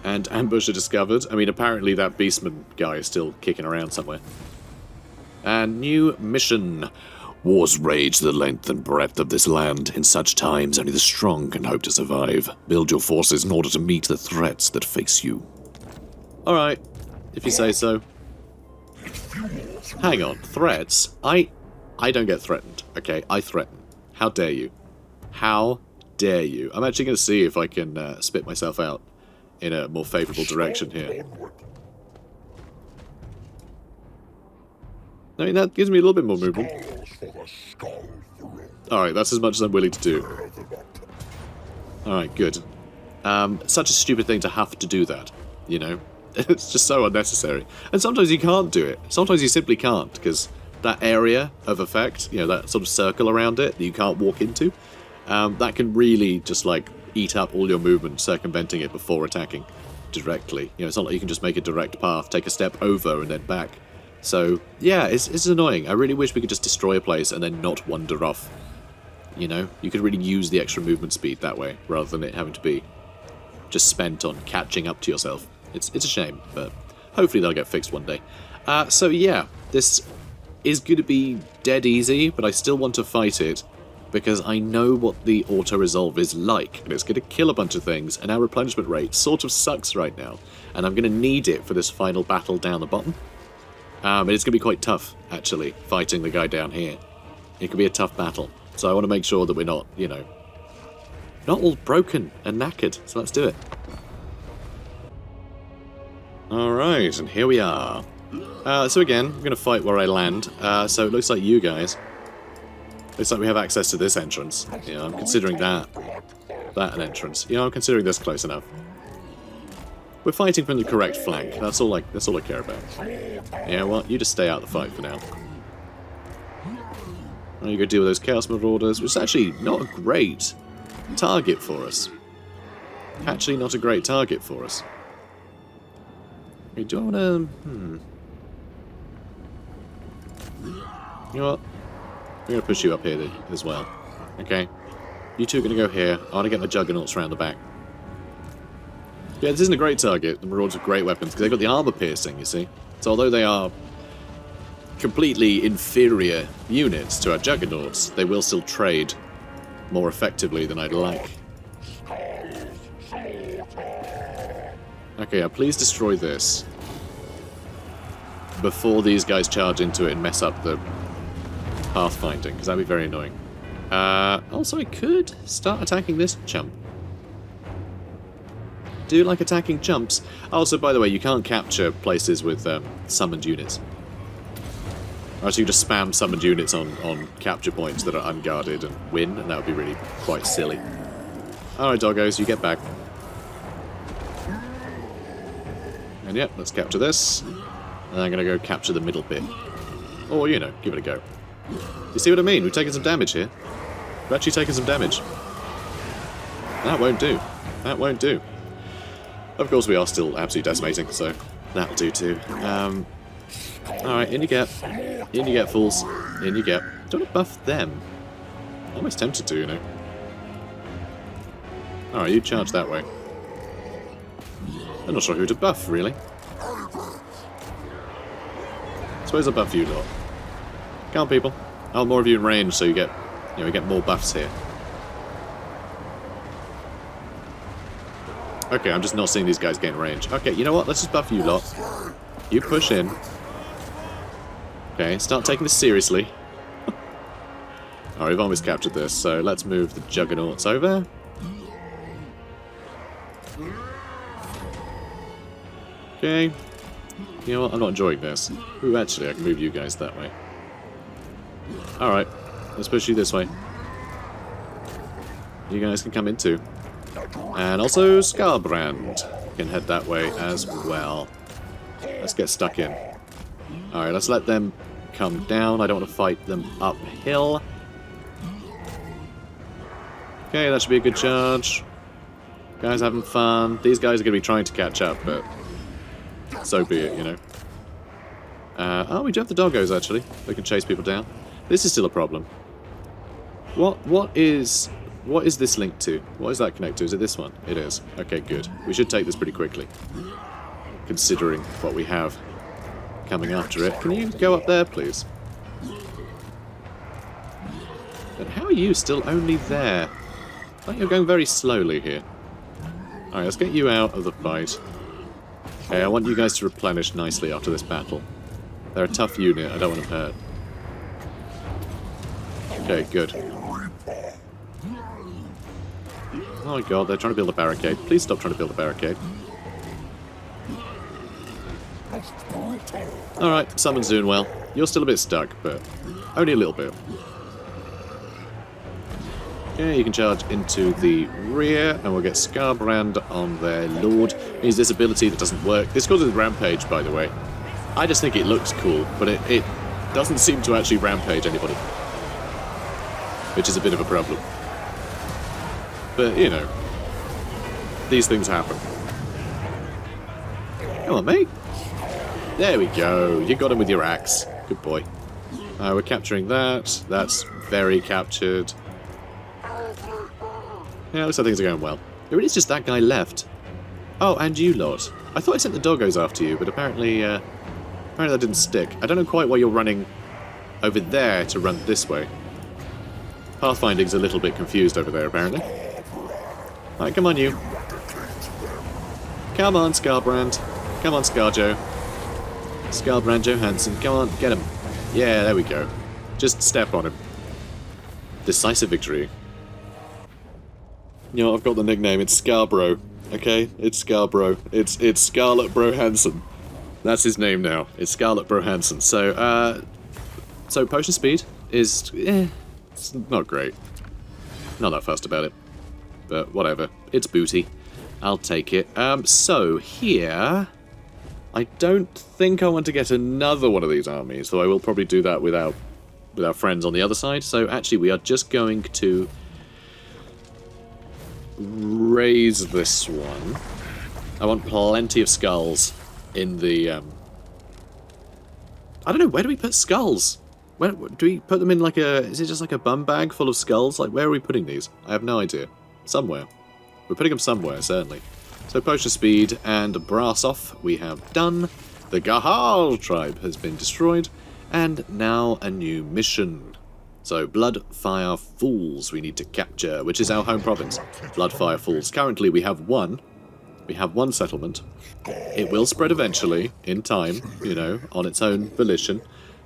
And ambusher discovered. I mean, apparently that Beastman guy is still kicking around somewhere. And new mission. Wars rage the length and breadth of this land. In such times, only the strong can hope to survive. Build your forces in order to meet the threats that face you. Alright, if you say so. Hang on, threats? I don't get threatened, okay? I threaten. How dare you? How dare you? I'm actually going to see if I can spit myself out in a more favourable direction here. I mean, that gives me a little bit more movement. Alright, that's as much as I'm willing to do. Alright, good. Such a stupid thing to have to do that, you know? It's just so unnecessary. And sometimes you can't do it. Sometimes you simply can't, because that area of effect, you know, that sort of circle around it that you can't walk into, that can really just, like, eat up all your movement, circumventing it before attacking directly. You know, it's not like you can just make a direct path, take a step over, and then back. So, yeah, it's annoying. I really wish we could just destroy a place and then not wander off. You know? You could really use the extra movement speed that way, rather than it having to be just spent on catching up to yourself. It's a shame, but hopefully that'll get fixed one day. So, yeah, this is going to be dead easy, but I still want to fight it, because I know what the auto-resolve is like, and it's going to kill a bunch of things, and our replenishment rate sort of sucks right now, and I'm going to need it for this final battle down the bottom. But it's going to be quite tough, actually, fighting the guy down here. It could be a tough battle, so I want to make sure that we're not, you know, not all broken and knackered, so let's do it. Alright, and here we are. So again, I'm going to fight where I land, so it looks like you guys... Looks like we have access to this entrance. You know, I'm considering that an entrance. You know, I'm considering this close enough. We're fighting from the correct flank. That's all I care about. Yeah, well, you just stay out of the fight for now. Now you go deal with those Chaos Marauders, which is actually not a great target for us. Actually, not a great target for us. Okay, do I want to... You know what? I'm going to push you up here as well. Okay? You two are going to go here. I want to get my Juggernauts around the back. Yeah, this isn't a great target. The Marauders are great weapons, because they've got the armor piercing, you see. So although they are completely inferior units to our Juggernauts, they will still trade more effectively than I'd like. Okay, please destroy this before these guys charge into it and mess up the pathfinding, because that'd be very annoying. Also, I could start attacking this chump. Do like attacking chumps. Also, by the way, you can't capture places with summoned units. Or so you just spam summoned units on capture points that are unguarded and win, and that would be really quite silly. Alright, doggos, you get back. And yeah, let's capture this. And I'm gonna go capture the middle bit. Or, you know, give it a go. You see what I mean? We've taken some damage here. We've actually taken some damage. That won't do. That won't do. Of course, we are still absolutely decimating, so that'll do too. Alright, in you get. In you get, fools. In you get. Don't want to buff them. Almost tempted to, you know. Alright, you charge that way. I'm not sure who to buff, really. Suppose I'll buff you lot. Come on, people. I'll have more of you in range, so you get more buffs here. Okay, I'm just not seeing these guys get in range. Okay, you know what? Let's just buff you lot. You push in. Okay, start taking this seriously. Alright, we've almost captured this, so let's move the Juggernauts over. Okay. You know what? I'm not enjoying this. Ooh, actually, I can move you guys that way. Alright, let's push you this way. You guys can come in too. And also, Skarbrand can head that way as well. Let's get stuck in. Alright, let's let them come down. I don't want to fight them uphill. Okay, that should be a good charge. Guys having fun. These guys are going to be trying to catch up, but so be it, you know. Oh, we do have the doggos, actually. They can chase people down. This is still a problem. What is this linked to? What is that connected to? Is it this one? It is. Okay, good. We should take this pretty quickly, considering what we have coming after it. Can you go up there, please? And how are you still only there? I think you're going very slowly here. Alright, let's get you out of the fight. Okay, I want you guys to replenish nicely after this battle. They're a tough unit, I don't want them hurt. Okay, good. Oh my god, they're trying to build a barricade. Please stop trying to build a barricade. Alright, summon's doing well. You're still a bit stuck, but only a little bit. Okay, you can charge into the rear, and we'll get Skarbrand on their lord. He's this ability that doesn't work. This causes rampage, by the way. I just think it looks cool, but it doesn't seem to actually rampage anybody. Which is a bit of a problem. But, you know, these things happen. Come on, mate. There we go. You got him with your axe. Good boy. We're capturing that. That's very captured. Yeah, looks like things are going well. It is just that guy left. Oh, and you lot. I thought I sent the doggos after you, but apparently that didn't stick. I don't know quite why you're running over there to run this way. Pathfinding's a little bit confused over there, apparently. Alright, come on, you. Come on, Skarbrand. Come on, Skarjo. Skarbrand Johansson. Come on, get him. Yeah, there we go. Just step on him. Decisive victory. You know, I've got the nickname. It's Scarbro. Okay? It's Scarbro. It's Scarlet Bro Hansen. That's his name now. It's Scarlet Bro Hansen. So potion speed is... it's not great. Not that fussed about it. But whatever. It's booty. I'll take it. So, here... I don't think I want to get another one of these armies, though I will probably do that with our friends on the other side. So, actually, we are just going to raise this one. I want plenty of skulls in the... I don't know, where do we put skulls? Where do we put them in like a... Is it just like a bum bag full of skulls? Like, where are we putting these? I have no idea. Somewhere. We're putting them somewhere, certainly. So, potion speed and brass off we have done. The Gahal tribe has been destroyed. And now a new mission. So, Bloodfire Falls we need to capture, which is our home province. Bloodfire Falls. Currently we have one. We have one settlement. It will spread eventually, in time, you know, on its own volition.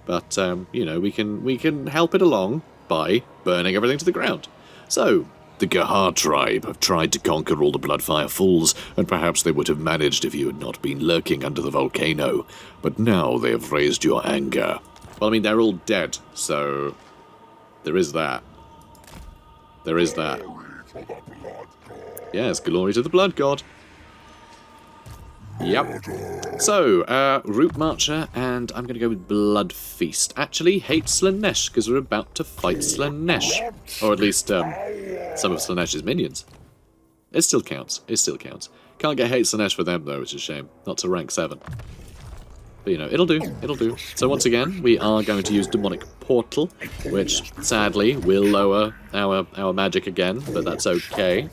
But, you know, we can help it along by burning everything to the ground. So, The Gahar tribe have tried to conquer all the Bloodfire Falls, and perhaps they would have managed if you had not been lurking under the volcano. But now they have raised your anger. Well, I mean, they're all dead, so... there is that. There is that. Yes, glory to the Blood God. Yep. So, Root Marcher, and I'm going to go with Blood Feast. Actually, hate Slanesh, because we're about to fight Slanesh. Or at least, some of Slanesh's minions. It still counts. It still counts. Can't get hate Slanesh for them, though, which is a shame. Not to rank 7. But, you know, it'll do. It'll do. So, once again, we are going to use Demonic Portal, which, sadly, will lower our magic again, but that's okay.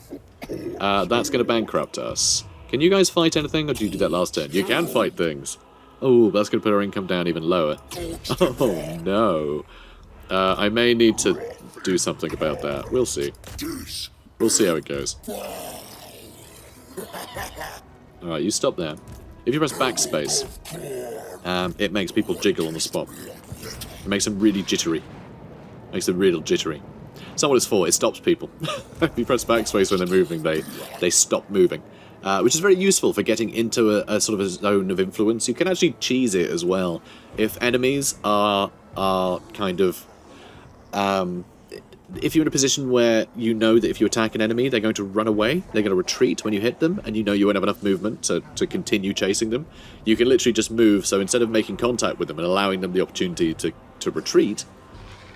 That's going to bankrupt us. Can you guys fight anything, or did you do that last turn? You can fight things. Oh, that's going to put our income down even lower. Oh, no. I may need to do something about that. We'll see. We'll see how it goes. Alright, you stop there. If you press backspace, it makes people jiggle on the spot. It makes them really jittery. Makes them real jittery. It's not what it's for, it stops people. If you press backspace when they're moving, they stop moving. Which is very useful for getting into a sort of a zone of influence. You can actually cheese it as well. If enemies are kind of... if you're in a position where you know that if you attack an enemy, they're going to run away, they're going to retreat when you hit them, and you know you won't have enough movement to continue chasing them, you can literally just move. So instead of making contact with them and allowing them the opportunity to retreat,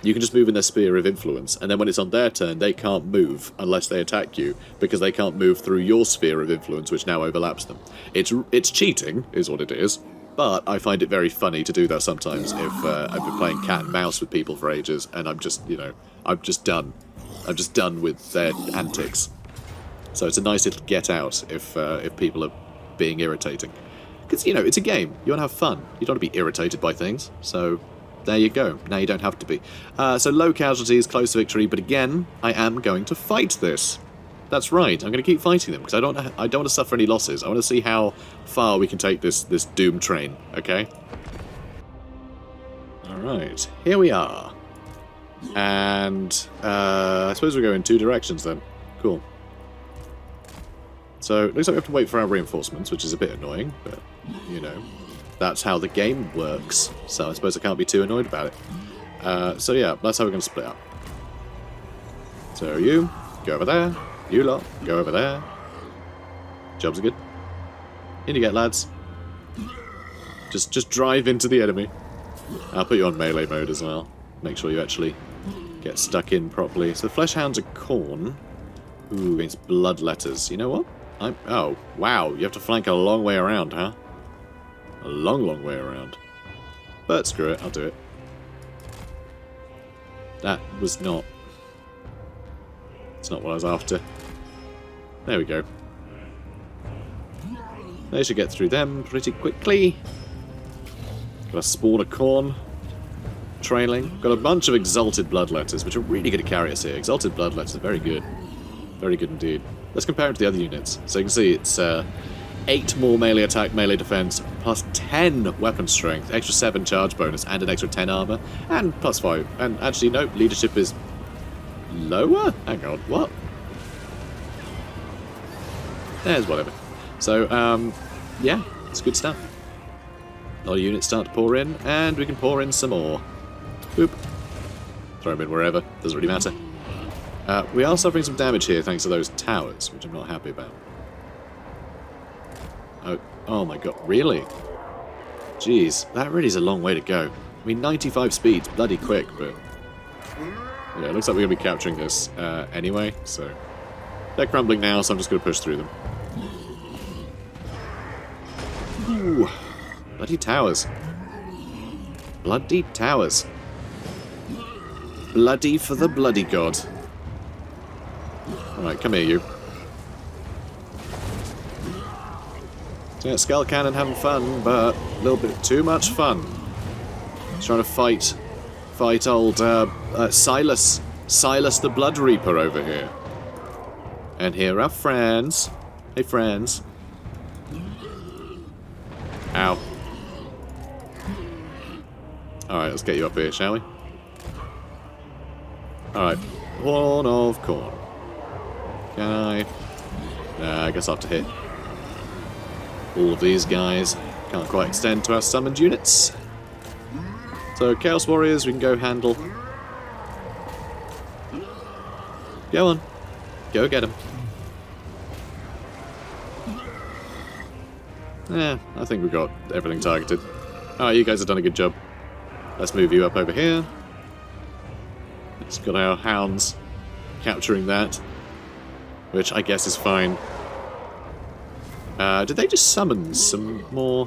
you can just move in their sphere of influence, and then when it's on their turn, they can't move unless they attack you, because they can't move through your sphere of influence, which now overlaps them. It's cheating, is what it is, but I find it very funny to do that sometimes if I've been playing cat and mouse with people for ages, and I'm just, you know, I'm just done. I'm just done with their antics. So it's a nice little get out if people are being irritating. Because, you know, it's a game. You want to have fun. You don't want to be irritated by things, so... there you go. Now you don't have to be. So low casualties, close victory, but again, I am going to fight this. That's right, I'm going to keep fighting them, because I don't want to suffer any losses. I want to see how far we can take this doom train, okay? Alright, here we are. And, I suppose we'll go in 2 directions then. Cool. So, it looks like we have to wait for our reinforcements, which is a bit annoying, but, you know... that's how the game works, so I suppose I can't be too annoyed about it. So yeah, that's how we're going to split up. So you, go over there. You lot, go over there. Jobs are good. In you get, lads. Just drive into the enemy. I'll put you on melee mode as well. Make sure you actually get stuck in properly. So the Fleshhounds are Khorne. Ooh, against Bloodletters. You know what? Oh, wow, you have to flank a long way around, huh? A long, long way around. But screw it, I'll do it. That was not... it's not what I was after. There we go. They should get through them pretty quickly. Got a spawn of Khorne. Trailing. Got a bunch of Exalted Bloodletters, which are really going to carry us here. Exalted Bloodletters are very good. Very good indeed. Let's compare it to the other units. So you can see it's... 8 more melee attack, melee defense, plus 10 weapon strength, extra 7 charge bonus, and an extra 10 armor, and plus 5. And actually, no, leadership is lower? Hang on, what? There's whatever. So, yeah, it's good stuff. A lot of units start to pour in, and we can pour in some more. Boop. Throw them in wherever, doesn't really matter. We are suffering some damage here thanks to those towers, which I'm not happy about. Oh my god, really? Jeez, that really is a long way to go. I mean, 95 speed's bloody quick, but... yeah, it looks like we're going to be capturing this anyway, so... they're crumbling now, so I'm just going to push through them. Ooh, bloody towers. Bloody towers. Bloody for the bloody god. Alright, come here, you. Yeah, Skull Cannon having fun, but a little bit too much fun. He's trying to fight old Silas the Blood Reaper over here. And here are friends. Hey, friends. Ow. Alright, let's get you up here, shall we? Alright. Horn of Khorne. Can I? Nah, I guess I'll have to hit all of these guys. Can't quite extend to our summoned units. So, Chaos Warriors, we can go handle. Go on. Go get them. I think we've got everything targeted. Alright, you guys have done a good job. Let's move you up over here. It's got our hounds capturing that, which I guess is fine. Did they just summon some more?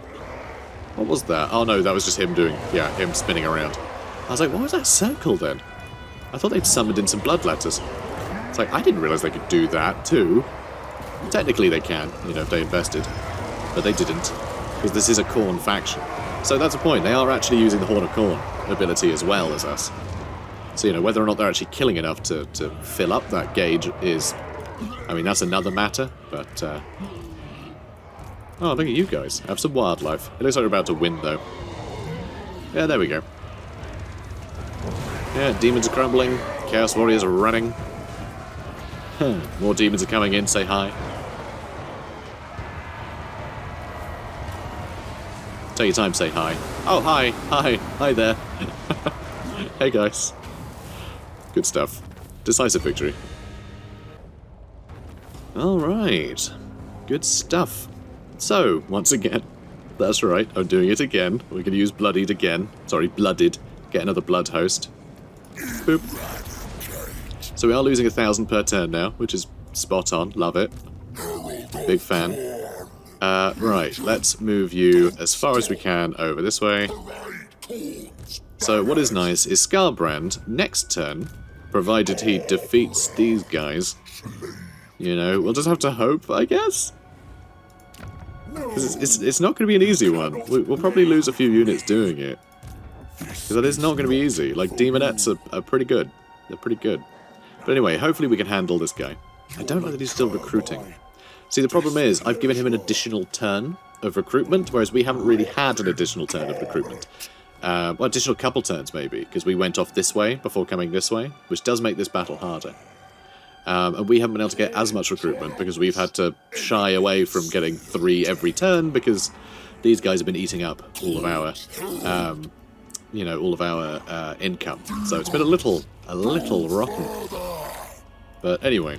What was that? Oh no, that was just him him spinning around. I was like, what was that circle then? I thought they'd summoned in some blood letters. It's like, I didn't realise they could do that too. Technically they can, if they invested. But they didn't, because this is a Khorne faction. So that's a point, they are actually using the Horn of Khorne ability as well as us. So, whether or not they're actually killing enough to fill up that gauge is... I mean, that's another matter, but... Oh, look at you guys. Have some wildlife. It looks like we're about to win, though. Yeah, there we go. Yeah, demons are crumbling. Chaos warriors are running. More demons are coming in, say hi. Take your time, say hi. Oh, hi. Hi. Hi there. Hey, guys. Good stuff. Decisive victory. Alright. Good stuff. So, once again, that's right, I'm doing it again. We can use bloodied again. Sorry, blooded. Get another blood host. Boop. So we are losing 1,000 per turn now, which is spot on. Love it. Big fan. Right, let's move you as far as we can over this way. So what is nice is Skarbrand, next turn, provided he defeats these guys, we'll just have to hope, I guess? Because it's not going to be an easy one. We'll probably lose a few units doing it. Because that is not going to be easy. Like, demonettes are pretty good. They're pretty good. But anyway, hopefully we can handle this guy. I don't know that he's still recruiting. See, the problem is, I've given him an additional turn of recruitment, whereas we haven't really had an additional turn of recruitment. Well, additional couple turns, maybe, because we went off this way before coming this way, which does make this battle harder. And we haven't been able to get as much recruitment because we've had to shy away from getting 3 every turn because these guys have been eating up all of our, income. So it's been a little rotten. But anyway,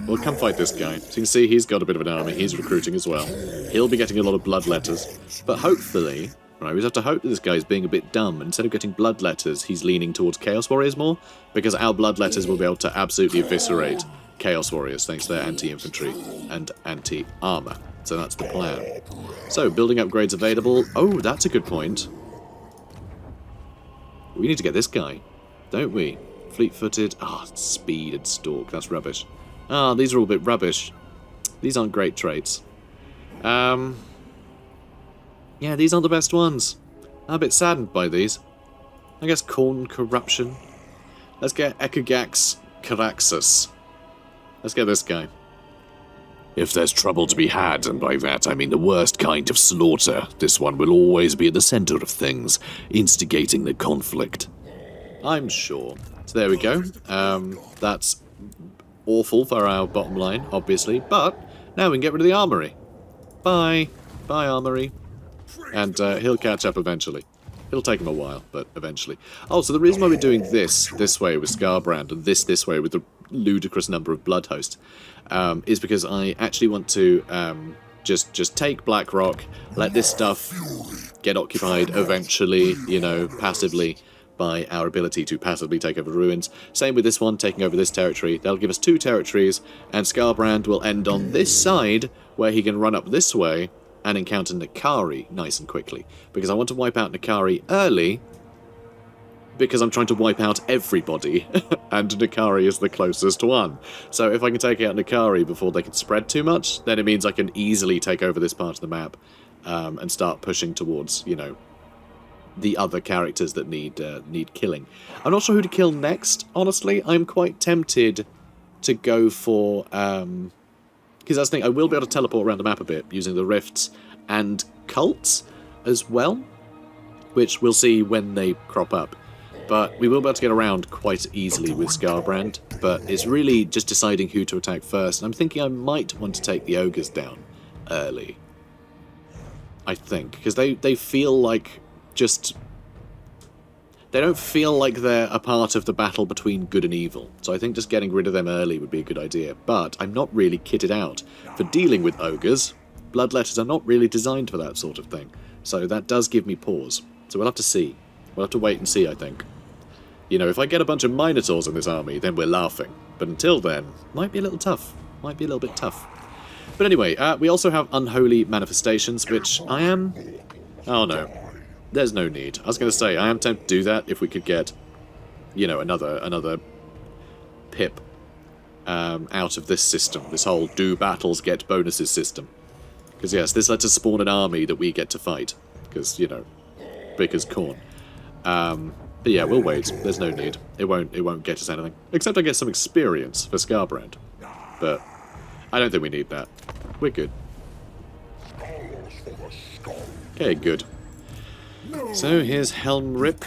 we'll come fight this guy. So you can see he's got a bit of an army. He's recruiting as well. He'll be getting a lot of blood letters. But hopefully, right, we have to hope that this guy's being a bit dumb. And instead of getting blood letters, he's leaning towards Chaos Warriors more. Because our blood letters will be able to absolutely eviscerate Chaos Warriors thanks to their anti-infantry and anti-armor. So that's the plan. So, building upgrades available. Oh, that's a good point. We need to get this guy, don't we? Fleet-footed. Speed and stalk. That's rubbish. These are all a bit rubbish. These aren't great traits. Yeah, these aren't the best ones. I'm a bit saddened by these. I guess Khorne Corruption. Let's get Ekagax Caraxus. Let's get this guy. If there's trouble to be had, and by that I mean the worst kind of slaughter, this one will always be at the center of things, instigating the conflict. I'm sure. So there we go. That's awful for our bottom line, obviously, but now we can get rid of the armory. Bye. Bye, armory. And he'll catch up eventually. It'll take him a while, but eventually. Oh, so the reason why we're doing this way with Skarbrand and this way with the ludicrous number of blood hosts is because I actually want to just take Blackrock, let this stuff get occupied eventually, passively by our ability to passively take over ruins. Same with this one, taking over this territory. That'll give us 2 territories, and Skarbrand will end on this side, where he can run up this way and encounter Nakari nice and quickly. Because I want to wipe out Nakari early, because I'm trying to wipe out everybody, and Nakari is the closest one. So if I can take out Nakari before they can spread too much, then it means I can easily take over this part of the map, and start pushing towards, the other characters that need killing. I'm not sure who to kill next, honestly. I'm quite tempted to go for... because that's the thing, I will be able to teleport around the map a bit, using the rifts and cults as well, which we'll see when they crop up. But we will be able to get around quite easily with Skarbrand, but it's really just deciding who to attack first. And I'm thinking I might want to take the ogres down early. I think, because they feel like just... They don't feel like they're a part of the battle between good and evil, so I think just getting rid of them early would be a good idea. But I'm not really kitted out for dealing with ogres, bloodletters are not really designed for that sort of thing. So that does give me pause. So we'll have to see. We'll have to wait and see, I think. You know, if I get a bunch of Minotaurs in this army, then we're laughing. But until then, might be a little tough. Might be a little bit tough. But anyway, we also have Unholy Manifestations, which I am... Oh no. There's no need. I was going to say, I am tempted to do that if we could get, you know, another pip out of this system. This whole do battles, get bonuses system. Because yes, this lets us spawn an army that we get to fight. Because, you know, because Khorne. But yeah, we'll wait. There's no need. It won't get us anything. Except I get some experience for Skarbrand. But I don't think we need that. We're good. Okay, good. So here's Helm Rip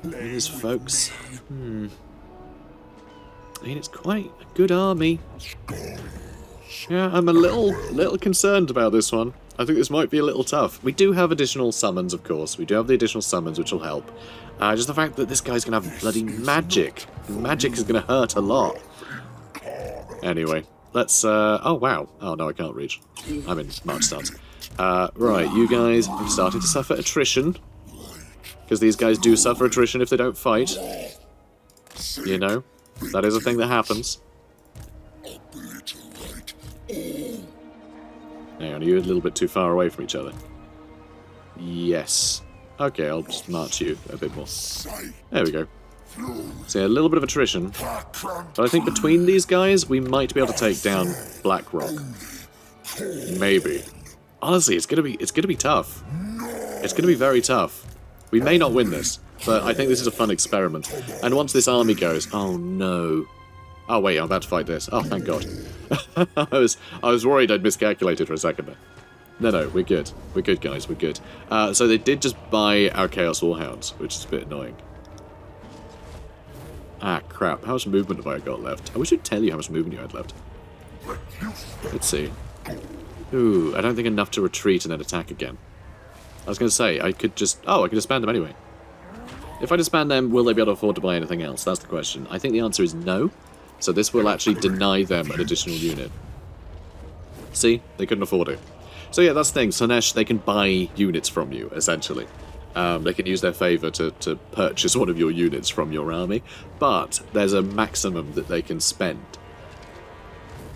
with his folks. I mean, it's quite a good army. Yeah, I'm a little concerned about this one. I think this might be a little tough. We do have additional summons, of course. We do have the additional summons, which will help. Just the fact that this guy's going to have bloody magic. Magic is going to hurt a lot. Anyway, let's... oh, wow. Oh, no, I can't reach. I'm in March stance. Right, you guys have started to suffer attrition. Because these guys do suffer attrition if they don't fight. You know? That is a thing that happens. Hang on, are you a little bit too far away from each other? Yes. Okay, I'll just march you a bit more. There we go. So yeah, a little bit of attrition. But I think between these guys, we might be able to take down Blackrock. Maybe. Honestly, it's gonna be tough. It's gonna be very tough. We may not win this, but I think this is a fun experiment. And once this army goes, oh no. Oh wait, I'm about to fight this. Oh, thank God. I was worried I'd miscalculated for a second there. No, we're good. We're good, guys. We're good. So they did just buy our Chaos Warhounds, which is a bit annoying. Ah, crap. How much movement have I got left? I wish I'd tell you how much movement you had left. Let's see. Ooh, I don't think enough to retreat and then attack again. I was going to say, I could just... Oh, I could disband them anyway. If I disband them, will they be able to afford to buy anything else? That's the question. I think the answer is no. So this will actually deny them an additional unit. See? They couldn't afford it. So yeah, that's the thing. Slaanesh, they can buy units from you, essentially. They can use their favour to purchase one of your units from your army. But there's a maximum that they can spend.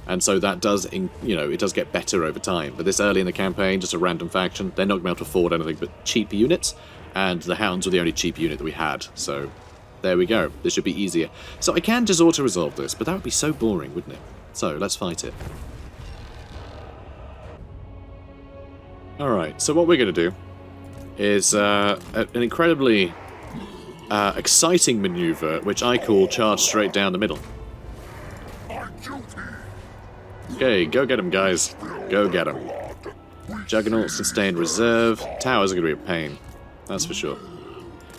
And so that does, it does get better over time. But this early in the campaign, just a random faction, they're not going to be able to afford anything but cheap units. And the Hounds were the only cheap unit that we had. So there we go. This should be easier. So I can just auto-resolve this, but that would be so boring, wouldn't it? So let's fight it. Alright, so what we're going to do is an incredibly exciting maneuver, which I call charge straight down the middle. Okay, go get him, guys. Go get him. Juggernauts can stay in reserve. Towers are going to be a pain. That's for sure.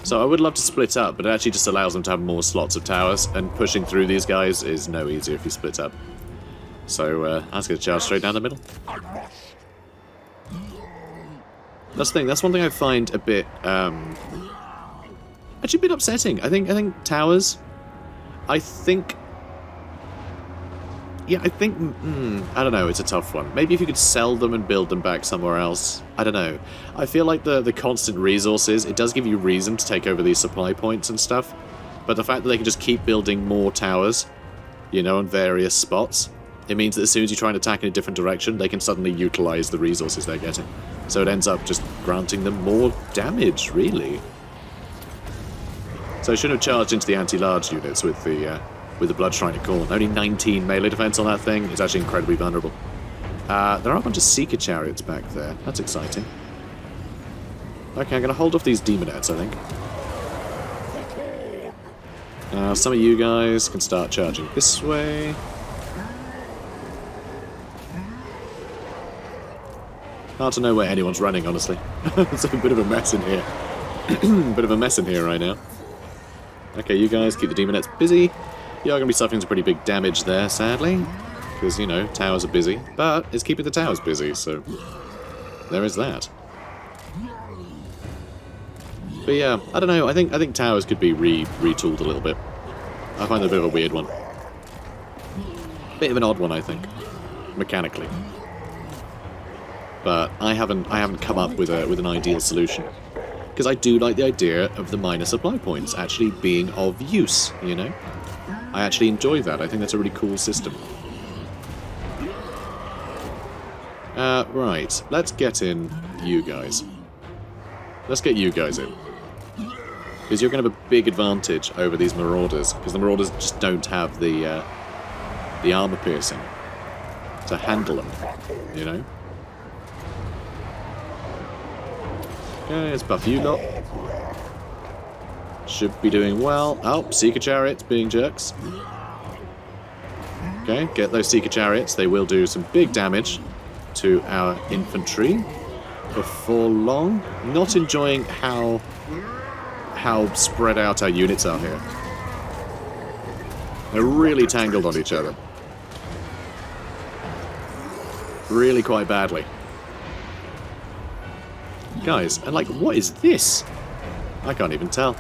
So I would love to split up, but it actually just allows them to have more slots of towers, and pushing through these guys is no easier if you split up. So I'm just going to charge straight down the middle. That's the thing. That's one thing I find a bit, actually a bit upsetting. I think towers. I don't know, it's a tough one. Maybe if you could sell them and build them back somewhere else. I don't know. I feel like the constant resources, it does give you reason to take over these supply points and stuff. But the fact that they can just keep building more towers, in various spots, it means that as soon as you try and attack in a different direction, they can suddenly utilize the resources they're getting. So it ends up just granting them more damage, really. So I should have charged into the anti-large units with the Blood Shrine of Khorne. Only 19 melee defense on that thing is actually incredibly vulnerable. There are a bunch of Seeker Chariots back there. That's exciting. Okay, I'm going to hold off these Demonettes, I think. Some of you guys can start charging this way. Hard to know where anyone's running, honestly. It's a bit of a mess in here. Bit of a mess in here right now. Okay, you guys keep the Demonettes busy. You are going to be suffering some pretty big damage there, sadly. Because, towers are busy. But it's keeping the towers busy, so there is that. But yeah, I don't know. I think towers could be retooled a little bit. I find it a bit of a weird one. Bit of an odd one, I think. Mechanically. but I haven't come up with an ideal solution. Because I do like the idea of the minor supply points actually being of use, you know? I actually enjoy that. I think that's a really cool system. Right. Let's get in you guys. Let's get you guys in. Because you're going to have a big advantage over these Marauders. Because the Marauders just don't have the armor piercing to handle them, you know? Okay, let's buff you lot. Should be doing well. Oh, Seeker Chariots being jerks. Okay, get those Seeker Chariots. They will do some big damage to our infantry before long. Not enjoying how spread out our units are here. They're really tangled on each other. Really quite badly. Guys, and like, what is this? I can't even tell.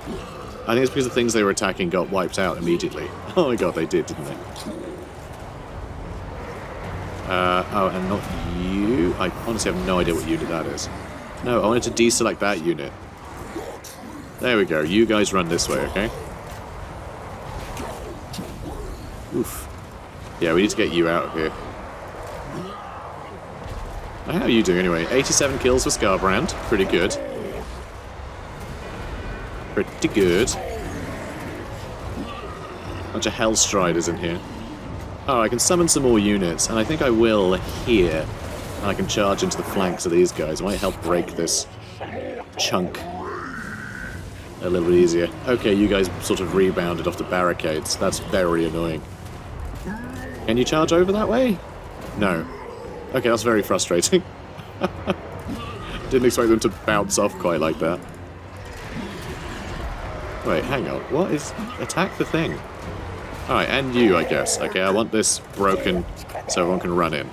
I think it's because the things they were attacking got wiped out immediately. Oh my god, they did, didn't they? Oh, and not you? I honestly have no idea what unit that is. No, I wanted to deselect that unit. There we go. You guys run this way, okay? Oof. Yeah, we need to get you out of here. How are you doing anyway? 87 kills for Skarbrand. Pretty good. Pretty good. Bunch of Hellstriders in here. Oh, I can summon some more units, and I think I will here. And I can charge into the flanks of these guys. It might help break this chunk a little easier. Okay, you guys sort of rebounded off the barricades. That's very annoying. Can you charge over that way? No. Okay, that's very frustrating. Didn't expect them to bounce off quite like that. Wait, hang on. What is... Attack the thing. Alright, and you, I guess. Okay, I want this broken so everyone can run in.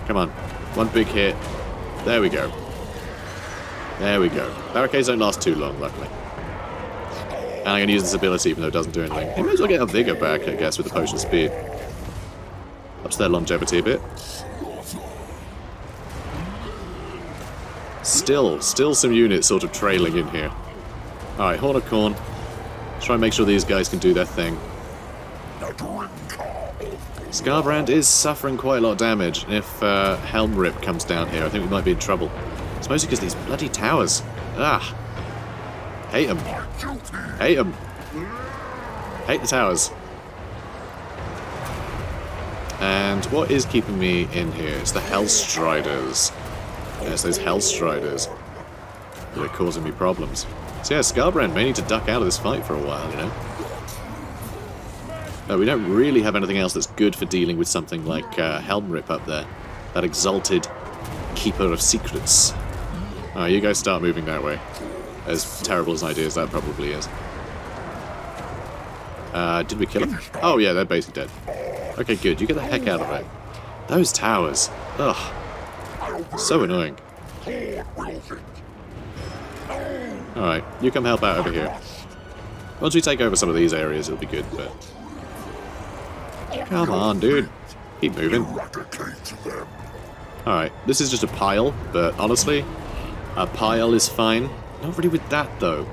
Come on. One big hit. There we go. There we go. Barricades don't last too long, luckily. And I'm going to use this ability even though it doesn't do anything. They may as well get our vigor back, I guess, with the potion speed. Ups their longevity a bit. Still some units sort of trailing in here. Alright, Horn of Khorne. Let's try and make sure these guys can do their thing. Skarbrand is suffering quite a lot of damage, and if Helm Rip comes down here, I think we might be in trouble. It's mostly because these bloody towers. Ah! Hate them. Hate them. Hate the towers. And what is keeping me in here? It's the Hellstriders. Yes, those Hellstriders that are causing me problems. So yeah, Skarbrand may need to duck out of this fight for a while, you know? We don't really have anything else that's good for dealing with something like Helm Rip up there. That exalted Keeper of Secrets. Alright, you guys start moving that way. As terrible as an idea as that probably is. Did we kill them? Oh yeah, they're basically dead. Okay, good. You get the heck out of it. Those towers. Ugh. So annoying. Alright, you come help out over here. Once we take over some of these areas, it'll be good, but... Come on, dude. Keep moving. Alright, this is just a pile, but honestly, a pile is fine. Not really with that, though.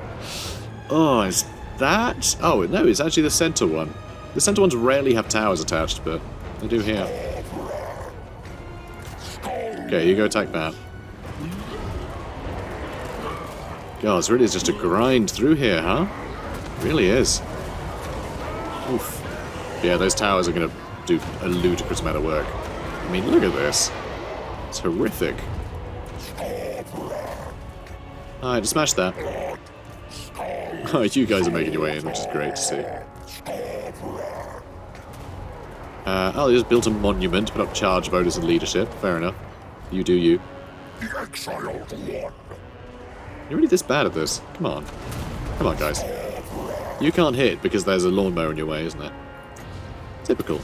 Oh, is that... Oh, no, it's actually the center one. The center ones rarely have towers attached, but they do here. Okay, you go attack that. God, it really is just a grind through here, huh? It really is. Oof. Yeah, those towers are going to do a ludicrous amount of work. I mean, look at this. It's horrific. Alright, just smash that. Alright, you guys are making your way in, which is great to see. Oh, they just built a monument, put up charge voters and leadership. Fair enough. You do you. The Exiled One. You're really this bad at this? Come on. Come on, guys. You can't hit because there's a lawnmower in your way, isn't it? Typical.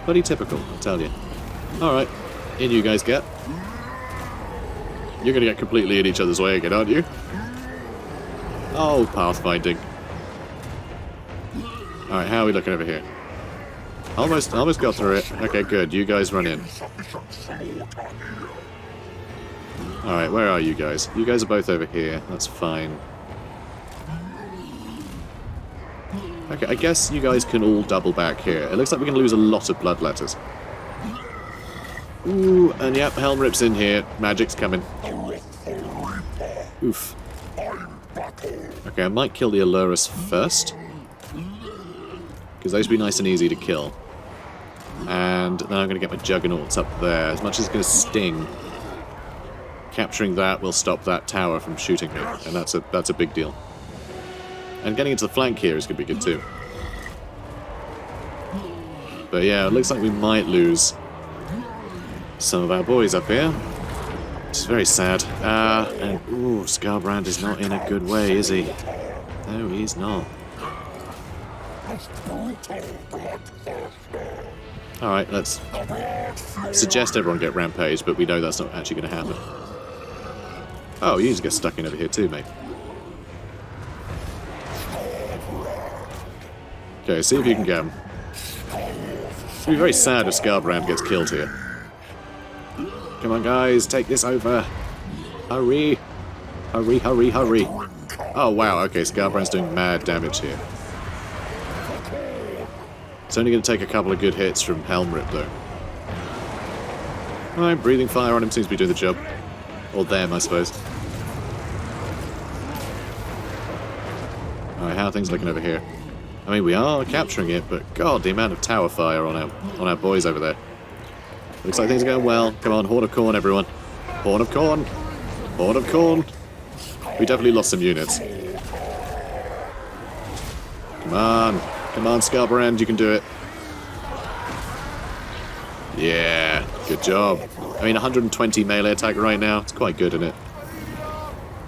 Bloody typical, I tell you. Alright. In you guys get. You're gonna get completely in each other's way again, aren't you? Oh, pathfinding. Alright, how are we looking over here? Almost got through it. Okay, good. You guys run in. Alright, where are you guys? You guys are both over here. That's fine. Okay, I guess you guys can all double back here. It looks like we're going to lose a lot of bloodletters. Ooh, and yep, Helm Rip's in here. Magic's coming. Oof. Okay, I might kill the Allurus first. Because those would be nice and easy to kill. And then I'm going to get my Juggernauts up there. As much as it's going to sting, capturing that will stop that tower from shooting me. And that's a big deal. And getting into the flank here is going to be good too. But yeah, it looks like we might lose some of our boys up here. Which is very sad. And ooh, Skarbrand is not in a good way, is he? No, he's not. Alright, let's suggest everyone get rampaged, but we know that's not actually going to happen. Oh, you just get stuck in over here too, mate. Okay, see if you can get him. It's going to be very sad if Skarbrand gets killed here. Come on, guys, take this over. Hurry. Hurry, hurry, hurry. Oh, wow, okay, Skarbrand's doing mad damage here. It's only going to take a couple of good hits from Helm Rip, though. Alright, breathing fire on him seems to be doing the job. Or them, I suppose. Alright, how are things looking over here? I mean, we are capturing it, but god, the amount of tower fire on our boys over there. Looks like things are going well. Come on, Horn of Khorne, everyone. Horn of Khorne! Horn of Khorne! We definitely lost some units. Come on. Come on, Skarbrand, you can do it. Yeah, good job. I mean, 120 melee attack right now. It's quite good, isn't it?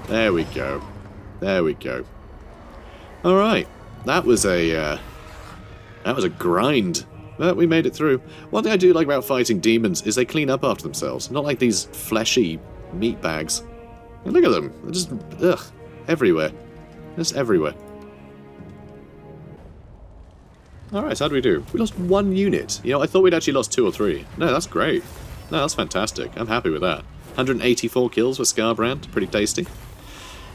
There we go. There we go. Alright. That was a grind. But we made it through. One thing I do like about fighting demons is they clean up after themselves. Not like these fleshy meat bags. And look at them. They're just, ugh, everywhere. Just everywhere. Alright, so how do we do? We lost 1 unit. You know, I thought we'd actually lost 2 or 3. No, that's great. No, that's fantastic. I'm happy with that. 184 kills for Skarbrand. Pretty tasty.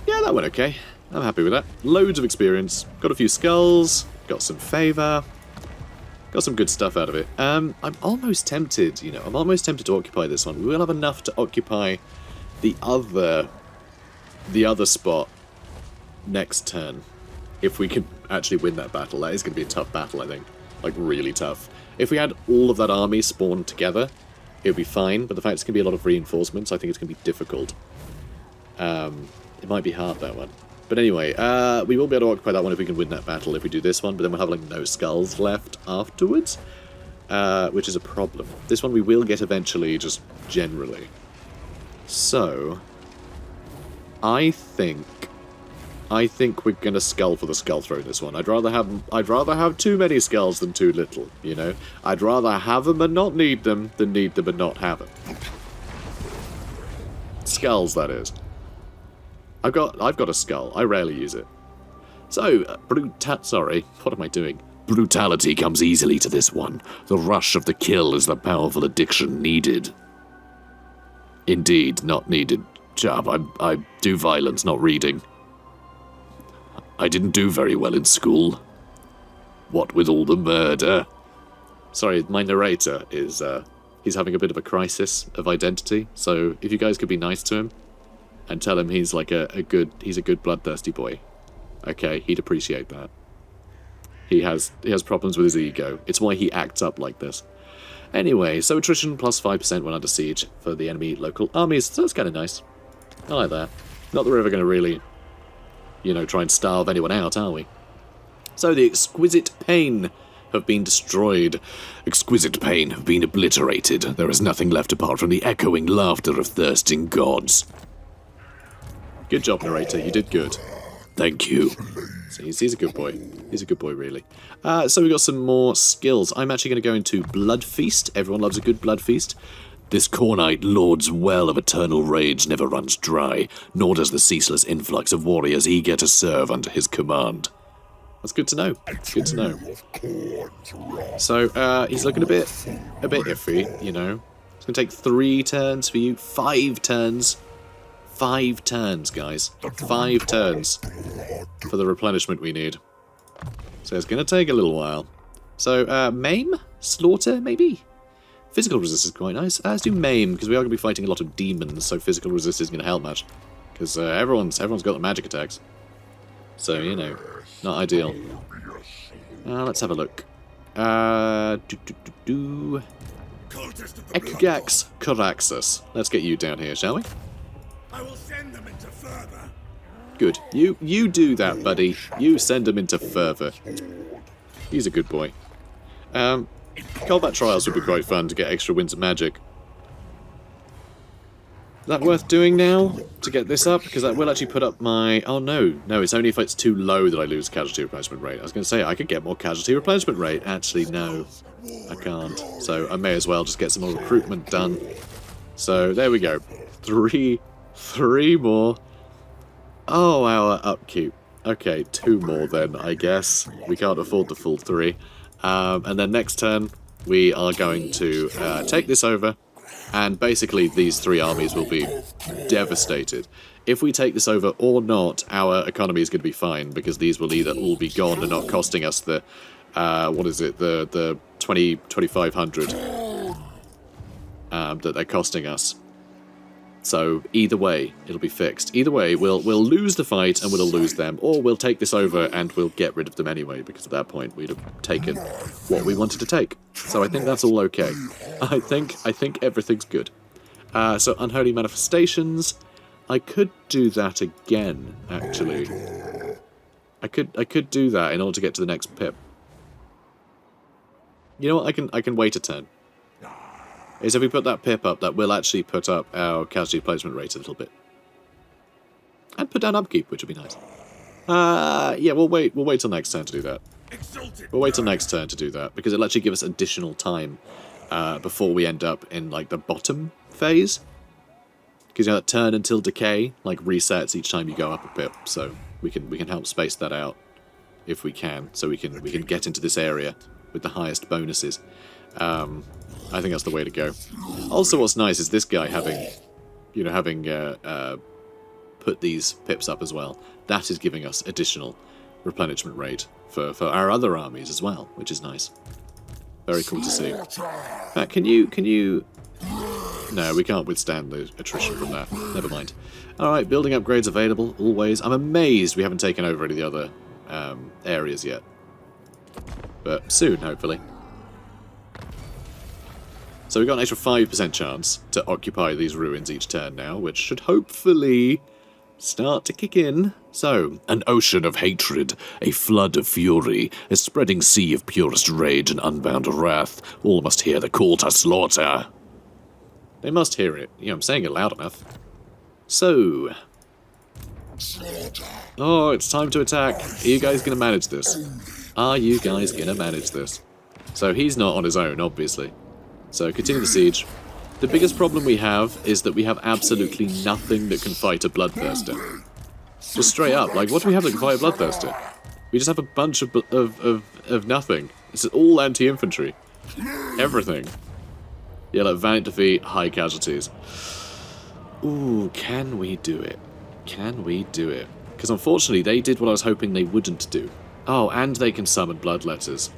Yeah, that went okay. I'm happy with that. Loads of experience. Got a few skulls. Got some favour. Got some good stuff out of it. I'm almost tempted, you know, I'm almost tempted to occupy this one. We will have enough to occupy the other spot next turn. If we can actually win that battle. That is going to be a tough battle, I think. Like, really tough. If we had all of that army spawned together, it would be fine, but the fact it's going to be a lot of reinforcements, I think it's going to be difficult. It might be hard, that one. But anyway, we will be able to occupy that one if we can win that battle, if we do this one, but then we'll have, like, no skulls left afterwards, which is a problem. This one we will get eventually, just generally. So, I think we're gonna skull for the skull throw this one. I'd rather have too many skulls than too little, you know? I'd rather have them and not need them than need them and not have them. Skulls, that is. I've got a skull. I rarely use it. So, sorry, what am I doing? Brutality comes easily to this one. The rush of the kill is the powerful addiction needed. Indeed, not needed. Chap, I do violence, not reading. I didn't do very well in school. What with all the murder? Sorry, my narrator is, he's having a bit of a crisis of identity, so if you guys could be nice to him and tell him he's like he's a good bloodthirsty boy. Okay, he'd appreciate that. He has problems with his ego. It's why he acts up like this. Anyway, so attrition plus 5% when under siege for the enemy local armies, so that's kind of nice. I like that. Not that we're ever going to really, you know, try and starve anyone out, are we? So the exquisite pain have been destroyed. Exquisite pain have been obliterated. There is nothing left apart from the echoing laughter of thirsting gods. Good job, narrator. You did good. Thank you. So he's a good boy. He's a good boy, really. So we got some more skills. I'm actually going to go into Blood Feast. Everyone loves a good Blood Feast. This Khornite Lord's well of eternal rage never runs dry, nor does the ceaseless influx of warriors eager to serve under his command. That's good to know. Good to know. So, he's looking a bit iffy, you know. It's going to take 3 turns for you. 5 turns. 5 turns, guys. 5 turns for the replenishment we need. So it's going to take a little while. So, maim? Slaughter, maybe? Physical resist is quite nice. Let's do maim, because we are going to be fighting a lot of demons, so physical resist isn't going to help much. Because everyone's got the magic attacks. So, you know, not ideal. Let's have a look. Ekgax Coraxus. Let's get you down here, shall we? I will send them into fervor. Good. You do that, buddy. You send him into fervor. He's a good boy. Combat trials would be quite fun to get extra winds of magic. Is that worth doing now to get this up? Because that will actually put up my... Oh, no. No, it's only if it's too low that I lose casualty replenishment rate. I was going to say, I could get more casualty replenishment rate. Actually, no. I can't. So I may as well just get some more recruitment done. So, there we go. 3 more. Oh, our upkeep. Okay, 2 more then, I guess. We can't afford the full 3. And then next turn, we are going to take this over. And basically, these 3 armies will be devastated. If we take this over or not, our economy is going to be fine, because these will either all be gone and not costing us the, what is it, the 2,500 that they're costing us. So either way, it'll be fixed. Either way, we'll lose the fight and we'll lose them, or we'll take this over and we'll get rid of them anyway, because at that point we'd have taken what we wanted to take. So I think that's all okay. I think everything's good. So Unholy Manifestations, I could do that again, actually. I could do that in order to get to the next pip. You know what? I can wait a turn. Is if we put that pip up, that will actually put up our casualty placement rate a little bit. And put down upkeep, which would be nice. Yeah, we'll wait till next turn to do that. We'll wait till next turn to do that, because it'll actually give us additional time before we end up in, like, the bottom phase. Because, you know, that turn until decay, like, resets each time you go up a pip, so we can help space that out if we can, so we can get into this area with the highest bonuses. I think that's the way to go. Also, what's nice is this guy having put these pips up as well. That is giving us additional replenishment rate for our other armies as well, which is nice. Very cool to see. Can you... No, we can't withstand the attrition from that. Never mind. Alright, building upgrades available, always. I'm amazed we haven't taken over any of the other areas yet. But soon, hopefully. So we've got an extra 5% chance to occupy these ruins each turn now, which should hopefully start to kick in. So, an ocean of hatred, a flood of fury, a spreading sea of purest rage and unbound wrath. All must hear the call to slaughter. They must hear it. You know, I'm saying it loud enough. So... Oh, it's time to attack. Are you guys going to manage this? Are you guys going to manage this? So he's not on his own, obviously. So continue the siege. The biggest problem we have is that we have absolutely nothing that can fight a Bloodthirster. Just straight up, like, what do we have that can fight a Bloodthirster? We just have a bunch of nothing. It's all anti-infantry. Everything. Yeah, like Valiant defeat, high casualties. Ooh, can we do it? Can we do it? Because unfortunately, they did what I was hoping they wouldn't do. Oh, and they can summon Bloodletters.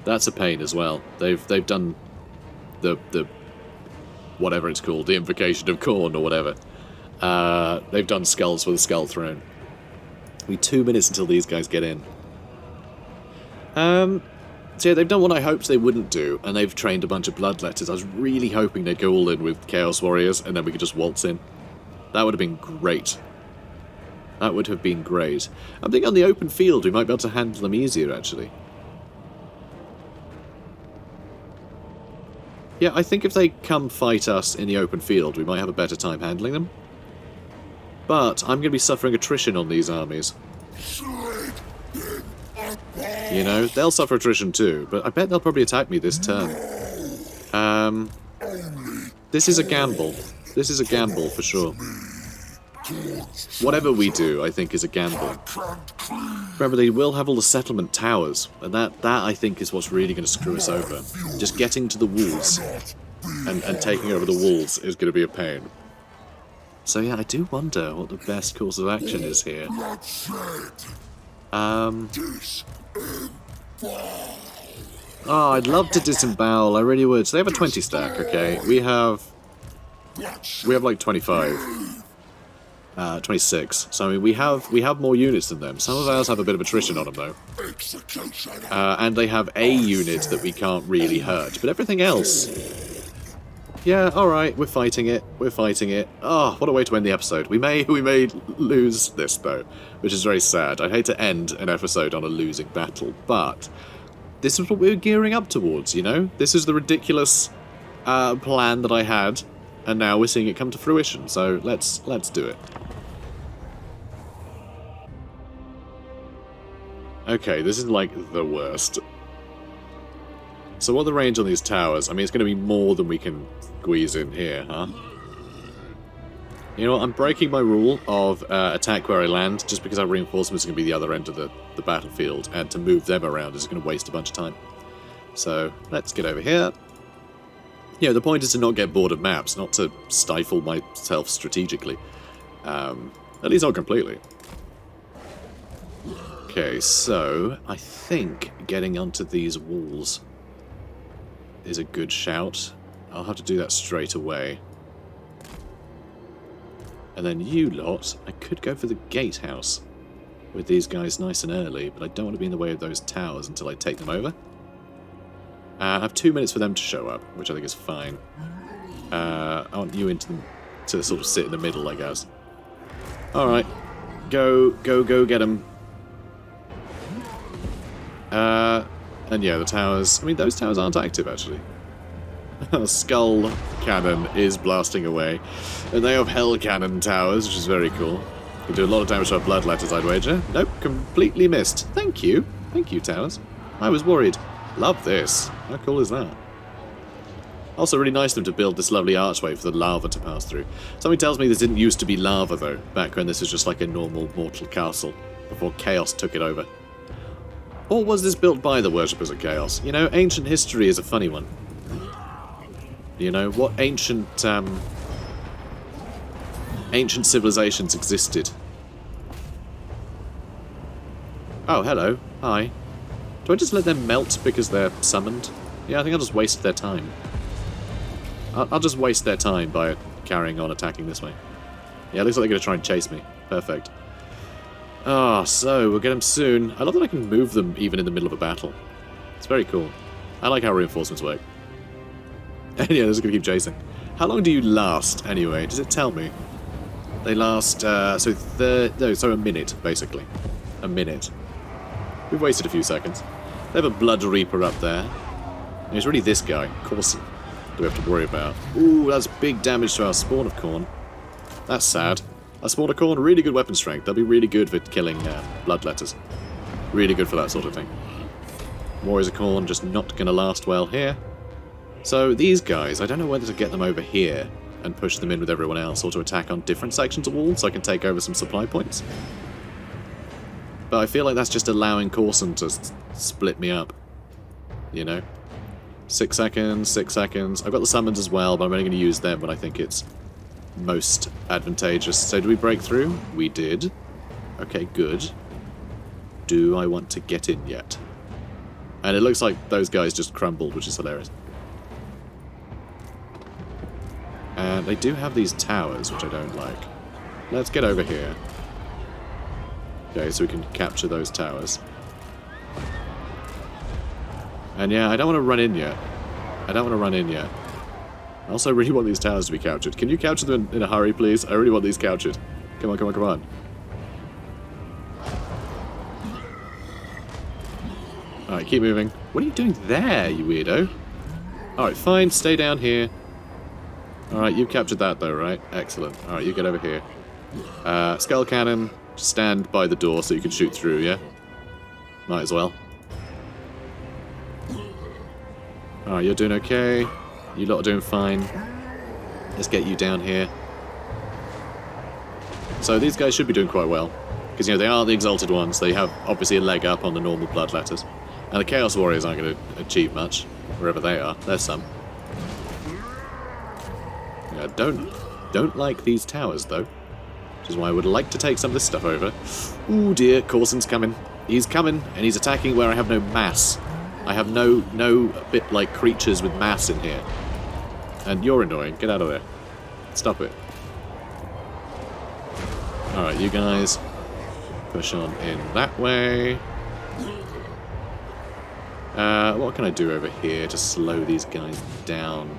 That's a pain as well. They've done the whatever it's called, the Invocation of Khorne or whatever. They've done skulls for the Skull Throne. We 2 minutes until these guys get in. So yeah, they've done what I hoped they wouldn't do, and they've trained a bunch of Bloodletters. I was really hoping they'd go all in with Chaos Warriors, and then we could just waltz in. That would have been great. That would have been great. I'm thinking on the open field we might be able to handle them easier, actually. Yeah, I think if they come fight us in the open field, we might have a better time handling them. But I'm going to be suffering attrition on these armies. You know, they'll suffer attrition too, but I bet they'll probably attack me this turn. This is a gamble. This is a gamble for sure. Whatever we do, I think, is a gamble. Remember, they will have all the settlement towers, and that I think is what's really going to screw us over. Just getting to the walls and taking over the walls is going to be a pain. So yeah, I do wonder what the best course of action is here. Oh, I'd love to disembowel, I really would. So they have a 20 stack, okay. We have like 25. 26. So I mean, we have more units than them. Some of ours have a bit of attrition on them though. And they have a unit that we can't really hurt. But everything else... Yeah, alright, we're fighting it. We're fighting it. Oh, what a way to end the episode. We may lose this though, which is very sad. I'd hate to end an episode on a losing battle, but this is what we were gearing up towards, you know? This is the ridiculous plan that I had, and now we're seeing it come to fruition, so let's do it. Okay, this is like the worst. So what are the range on these towers? I mean, it's going to be more than we can squeeze in here, huh? You know what, I'm breaking my rule of attack where I land, just because our reinforcements are going to be the other end of the battlefield, and to move them around is going to waste a bunch of time. So, let's get over here. You know, the point is to not get bored of maps, not to stifle myself strategically. At least not completely. Okay, so I think getting onto these walls is a good shout. I'll have to do that straight away. And then you lot, I could go for the gatehouse with these guys nice and early, but I don't want to be in the way of those towers until I take them over. I have 2 minutes for them to show up, which I think is fine. I want you to sort of sit in the middle, I guess. Alright. Go get them. And yeah, the towers... I mean, those towers aren't active, actually. Skull Cannon is blasting away. And they have Hell Cannon towers, which is very cool. Can do a lot of damage to our blood letters, I'd wager. Nope, completely missed. Thank you. Thank you, towers. I was worried. Love this. How cool is that? Also really nice of them to build this lovely archway for the lava to pass through. Something tells me this didn't used to be lava, though, back when this was just like a normal mortal castle, before Chaos took it over. Or was this built by the worshippers of Chaos? You know, ancient history is a funny one. You know, what ancient civilizations existed? Oh, hello. Hi. Do I just let them melt because they're summoned? Yeah, I think I'll just waste their time. I'll just waste their time by carrying on attacking this way. Yeah, it looks like they're going to try and chase me. Perfect. Ah, so we'll get them soon. I love that I can move them even in the middle of a battle. It's very cool. I like how reinforcements work. And yeah, they're just going to keep chasing. How long do you last, anyway? Does it tell me? They last, so a minute, basically. A minute. We've wasted a few seconds. They have a Blood Reaper up there. And it's really this guy, Courson, that we have to worry about. Ooh, that's big damage to our Spawn of Khorne. That's sad. Our Spawn of Khorne, really good weapon strength. They'll be really good for killing bloodletters. Really good for that sort of thing. Warriors of Khorne just not going to last well here. So these guys, I don't know whether to get them over here and push them in with everyone else, or to attack on different sections of walls so I can take over some supply points. But I feel like that's just allowing Courson to split me up. You know? 6 seconds, 6 seconds. I've got the summons as well, but I'm only going to use them when I think it's most advantageous. So do we break through? We did. Okay, good. Do I want to get in yet? And it looks like those guys just crumbled, which is hilarious. And they do have these towers, which I don't like. Let's get over here. Okay, so we can capture those towers. And yeah, I don't want to run in yet. I don't want to run in yet. I also really want these towers to be captured. Can you capture them in a hurry, please? I really want these captured. Come on, come on, come on. Alright, keep moving. What are you doing there, you weirdo? Alright, fine, stay down here. Alright, you've captured that though, right? Excellent. Alright, you get over here. Skull Cannon, stand by the door so you can shoot through, yeah? Might as well. Alright, you're doing okay. You lot are doing fine. Let's get you down here. So these guys should be doing quite well. Because, you know, they are the Exalted ones. They have, obviously, a leg up on the normal Bloodletters. And the Chaos Warriors aren't going to achieve much, wherever they are. There's some. Yeah, don't like these towers, though. Which is why I would like to take some of this stuff over. Ooh, dear, Courson's coming. He's coming, and he's attacking where I have no mass. I have no bit like creatures with mass in here. And you're annoying. Get out of there. Stop it. Alright, you guys... push on in that way. What can I do over here to slow these guys down?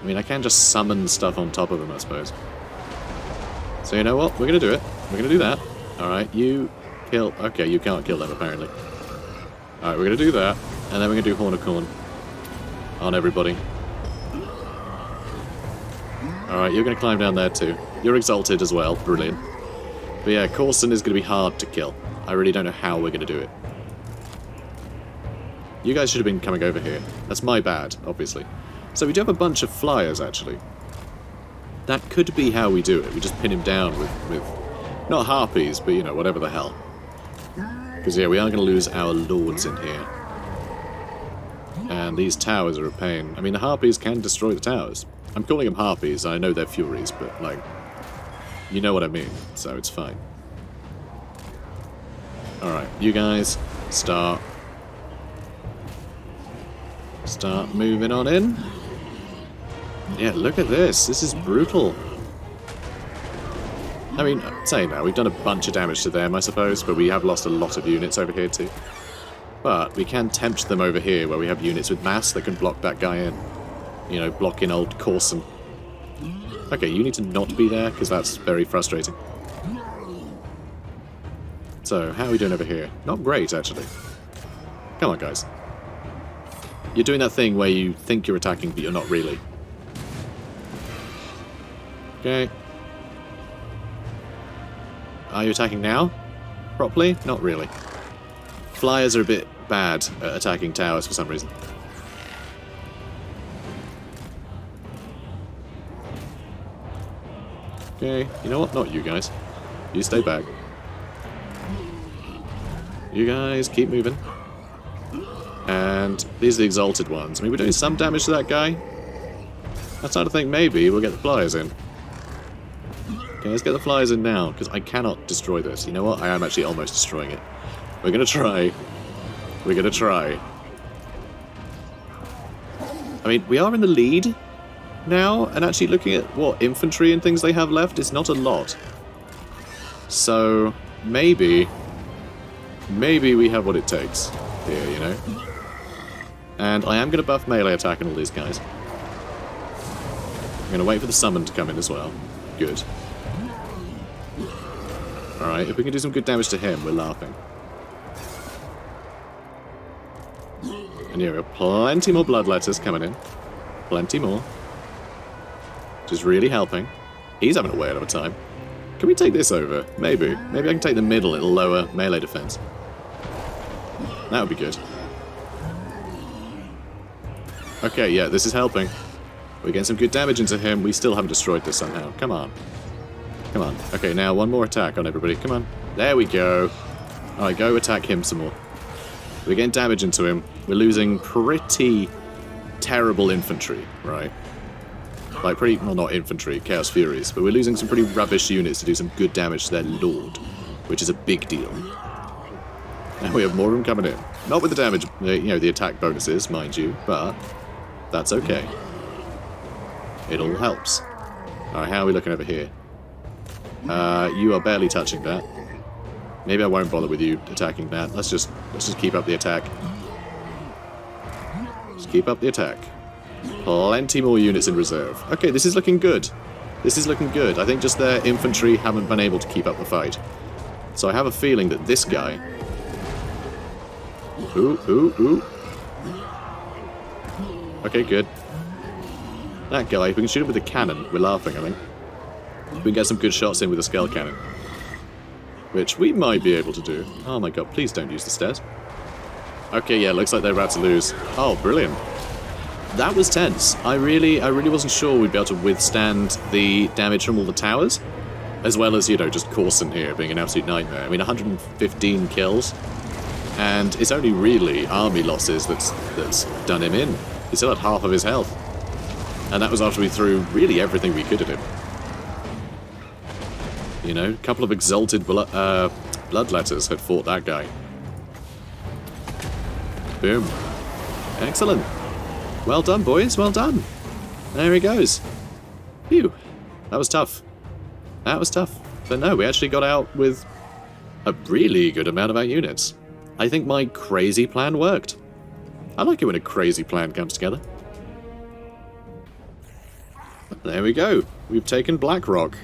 I mean, I can just summon stuff on top of them, I suppose. So you know what? We're going to do it. We're going to do that. Alright, you kill... Okay, you can't kill them, apparently. Alright, we're going to do that. And then we're going to do Horn of Khorne on everybody. Alright, you're going to climb down there too. You're Exalted as well. Brilliant. But yeah, Courson is going to be hard to kill. I really don't know how we're going to do it. You guys should have been coming over here. That's my bad, obviously. So we do have a bunch of flyers, actually. That could be how we do it. We just pin him down with not harpies, but, you know, whatever the hell. Because, yeah, we are going to lose our lords in here. And these towers are a pain. I mean, the harpies can destroy the towers. I'm calling them harpies, and I know they're furies, but, like... you know what I mean, so it's fine. Alright, you guys, start moving on in. Yeah, look at this. This is brutal. I mean, saying that, we've done a bunch of damage to them, I suppose, but we have lost a lot of units over here too. But we can tempt them over here, where we have units with mass that can block that guy in. You know, blocking old Courson. Okay, you need to not be there, because that's very frustrating. So, how are we doing over here? Not great, actually. Come on, guys. You're doing that thing where you think you're attacking, but you're not really. Okay. Are you attacking now? Properly? Not really. Flyers are a bit bad at attacking towers for some reason. Okay, you know what? Not you guys. You stay back. You guys keep moving. And these are the Exalted ones. I mean, we're doing some damage to that guy. That's how to think maybe we'll get the flyers in. Okay, let's get the flyers in now, because I cannot destroy this. You know what? I am actually almost destroying it. We're gonna try. We're gonna try. I mean, we are in the lead now, and actually looking at what infantry and things they have left, it's not a lot. So, maybe we have what it takes here, you know? And I am going to buff melee attack on all these guys. I'm going to wait for the summon to come in as well. Good. Alright, if we can do some good damage to him, we're laughing. And here we have plenty more bloodletters coming in. Plenty more. Which is really helping. He's having a whale of a time. Can we take this over? Maybe. Maybe I can take the middle, it'll lower melee defense. That would be good. Okay, yeah, this is helping. We're getting some good damage into him. We still haven't destroyed this somehow. Come on. Come on. Okay, now one more attack on everybody. Come on. There we go. Alright, go attack him some more. We're getting damage into him. We're losing pretty terrible infantry, right? Like pretty, well, not infantry, Chaos Furies, but we're losing some pretty rubbish units to do some good damage to their lord, which is a big deal. And we have more of them coming in. Not with the damage, you know, the attack bonuses, mind you, but that's okay. It all helps. Alright, how are we looking over here? You are barely touching that. Maybe I won't bother with you attacking that. Let's just keep up the attack. Just keep up the attack. Plenty more units in reserve. Okay, this is looking good. This is looking good. I think just their infantry haven't been able to keep up the fight. So I have a feeling that this guy... Ooh. Okay, good. That guy, if we can shoot him with a cannon, we're laughing, I think. We can get some good shots in with a skull cannon. Which we might be able to do. Oh my god, please don't use the stairs. Okay, yeah, looks like they're about to lose. Oh, brilliant. That was tense. I really wasn't sure we'd be able to withstand the damage from all the towers. As well as, you know, just Courson here being an absolute nightmare. I mean, 115 kills, and it's only really army losses that's done him in. He still had half of his health. And that was after we threw really everything we could at him. You know, a couple of exalted bloodletters had fought that guy. Boom. Excellent. Well done, boys, well done. There he goes. Phew. That was tough. That was tough. But no, we actually got out with a really good amount of our units. I think my crazy plan worked. I like it when a crazy plan comes together. There we go. We've taken Blackrock.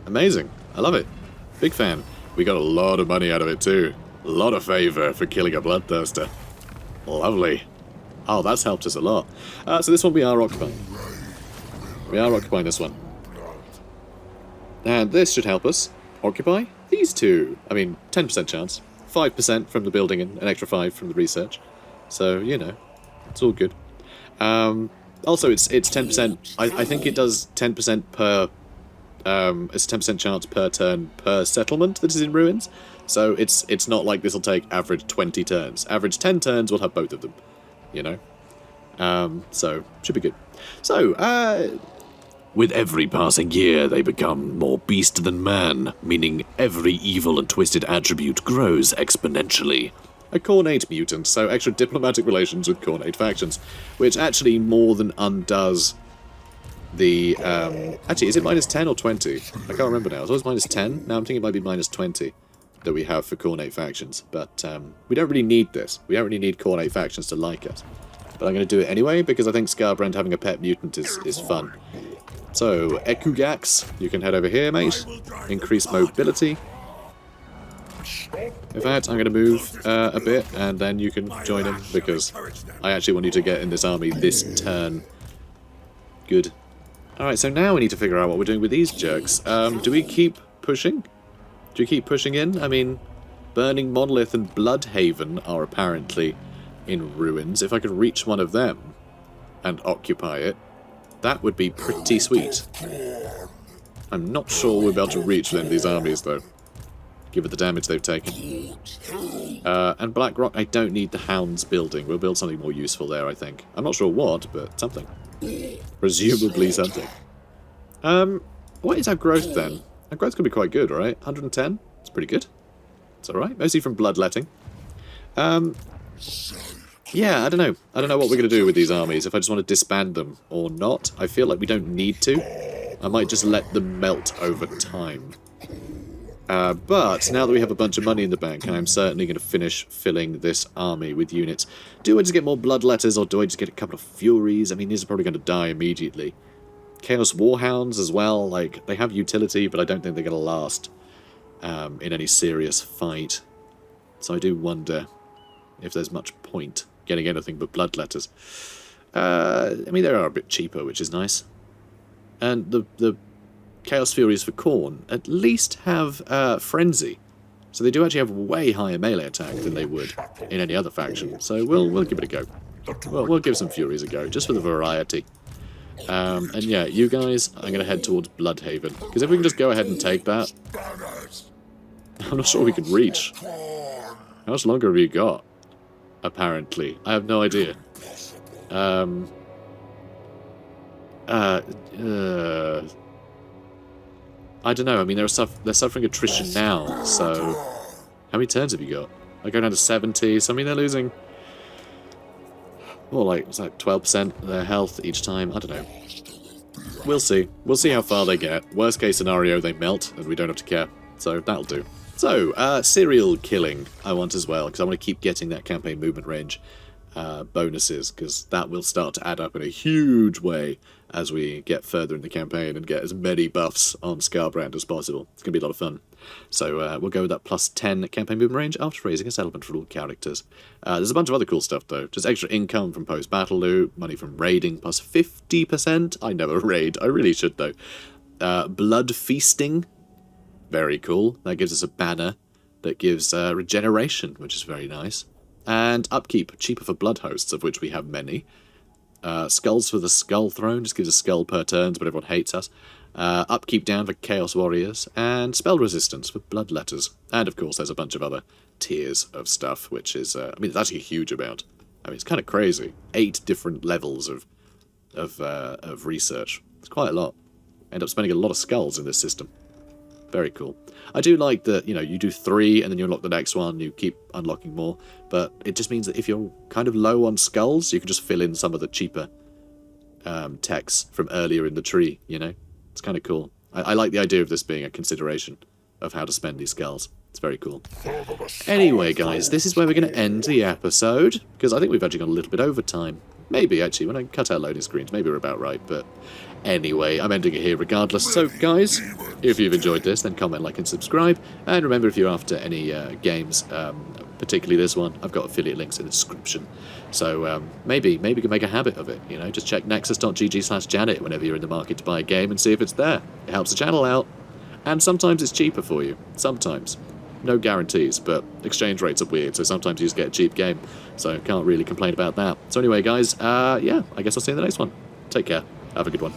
Amazing. I love it. Big fan. We got a lot of money out of it too. A lot of favour for killing a bloodthirster. Lovely. Oh, that's helped us a lot. So this one we are occupying. We are occupying this one. And this should help us occupy these two. I mean, 10% chance. 5% from the building and an extra 5 from the research. So, you know, it's all good. Also, it's 10%. I think it does 10% per... it's a 10% chance per turn per settlement that is in ruins. So it's not like this will take average 20 turns. Average 10 turns, we'll have both of them. You know? So, should be good. So, with every passing year, they become more beast than man, meaning every evil and twisted attribute grows exponentially. a Khornate mutant, so extra diplomatic relations with Khornate factions, which actually more than undoes the... actually, is it minus 10 or 20? I can't remember now. It was always minus 10. Now I'm thinking it might be minus 20 that we have for Khornate factions. But we don't really need this. We don't really need Khornate factions to like us. But I'm going to do it anyway, because I think Skarbrand having a pet mutant is fun. So, Ekugax, you can head over here, mate. Increase mobility. In fact, I'm going to move a bit, and then you can join him, because I actually want you to get in this army this turn. Good. Alright, so now we need to figure out what we're doing with these jerks. Do we keep pushing? Do we keep pushing in? I mean, Burning Monolith and Bloodhaven are apparently in ruins. If I could reach one of them and occupy it, that would be pretty sweet. I'm not sure we'll be able to reach them, these armies, though, given the damage they've taken. And Blackrock, I don't need the Hounds building. We'll build something more useful there, I think. I'm not sure what, but something. Presumably something. What is our growth, then? Our growth's going to be quite good, right? 110? It's pretty good. It's alright. Mostly from bloodletting. Yeah, I don't know. I don't know what we're going to do with these armies, if I just want to disband them or not. I feel like we don't need to. I might just let them melt over time. But now that we have a bunch of money in the bank, I'm certainly going to finish filling this army with units. Do I just get more bloodletters, or do I just get a couple of furies? I mean, these are probably going to die immediately. Chaos Warhounds as well, like, they have utility, but I don't think they're going to last in any serious fight. So I do wonder if there's much point getting anything but bloodletters. I mean, they are a bit cheaper, which is nice. And the Chaos Furies for Khorne at least have Frenzy. So they do actually have way higher melee attack than they would in any other faction. So we'll give it a go. We'll give some Furies a go, just for the variety. And yeah, you guys, I'm going to head towards Bloodhaven. Because if we can just go ahead and take that... I'm not sure we can reach. How much longer have you got? Apparently. I have no idea. I don't know. I mean, they're suffering attrition now, so... How many turns have you got? I go down to 70, so I mean, they're losing... More like, what's that, 12% of their health each time? I don't know. We'll see. We'll see how far they get. Worst case scenario, they melt, and we don't have to care. So, that'll do. So, serial killing I want as well, because I want to keep getting that campaign movement range bonuses, because that will start to add up in a huge way as we get further in the campaign and get as many buffs on Skarbrand as possible. It's going to be a lot of fun. So we'll go with that plus 10 campaign movement range after raising a settlement for all characters. There's a bunch of other cool stuff, though. Just extra income from post-battle loot, money from raiding plus 50%. I never raid. I really should, though. Blood feasting. Very cool. That gives us a banner that gives regeneration, which is very nice. And upkeep, cheaper for blood hosts, of which we have many. Skulls for the Skull Throne, just gives a skull per turn, but everyone hates us. upkeep down for Chaos Warriors, and spell resistance for Bloodletters. And of course, there's a bunch of other tiers of stuff, which is, I mean, it's actually a huge amount. I mean, it's kind of crazy. 8 different levels of research. It's quite a lot. End up spending a lot of skulls in this system. Very cool. I do like that, you know, you do 3 and then you unlock the next one, you keep unlocking more, but it just means that if you're kind of low on skulls, you can just fill in some of the cheaper techs from earlier in the tree, you know? It's kind of cool. I like the idea of this being a consideration of how to spend these skulls. It's very cool. Anyway, guys, this is where we're going to end the episode, because I think we've actually gone a little bit over time. Maybe, actually, when I cut out loading screens, maybe we're about right, but anyway, I'm ending it here regardless. So, guys, if you've enjoyed this, then comment, like, and subscribe. And remember, if you're after any games, particularly this one, I've got affiliate links in the description. So maybe we can make a habit of it, you know? Just check nexus.gg/Janet whenever you're in the market to buy a game and see if it's there. It helps the channel out. And sometimes it's cheaper for you. Sometimes. No guarantees, but exchange rates are weird, so sometimes you just get a cheap game. So can't really complain about that. So anyway, guys, yeah, I guess I'll see you in the next one. Take care. Have a good one.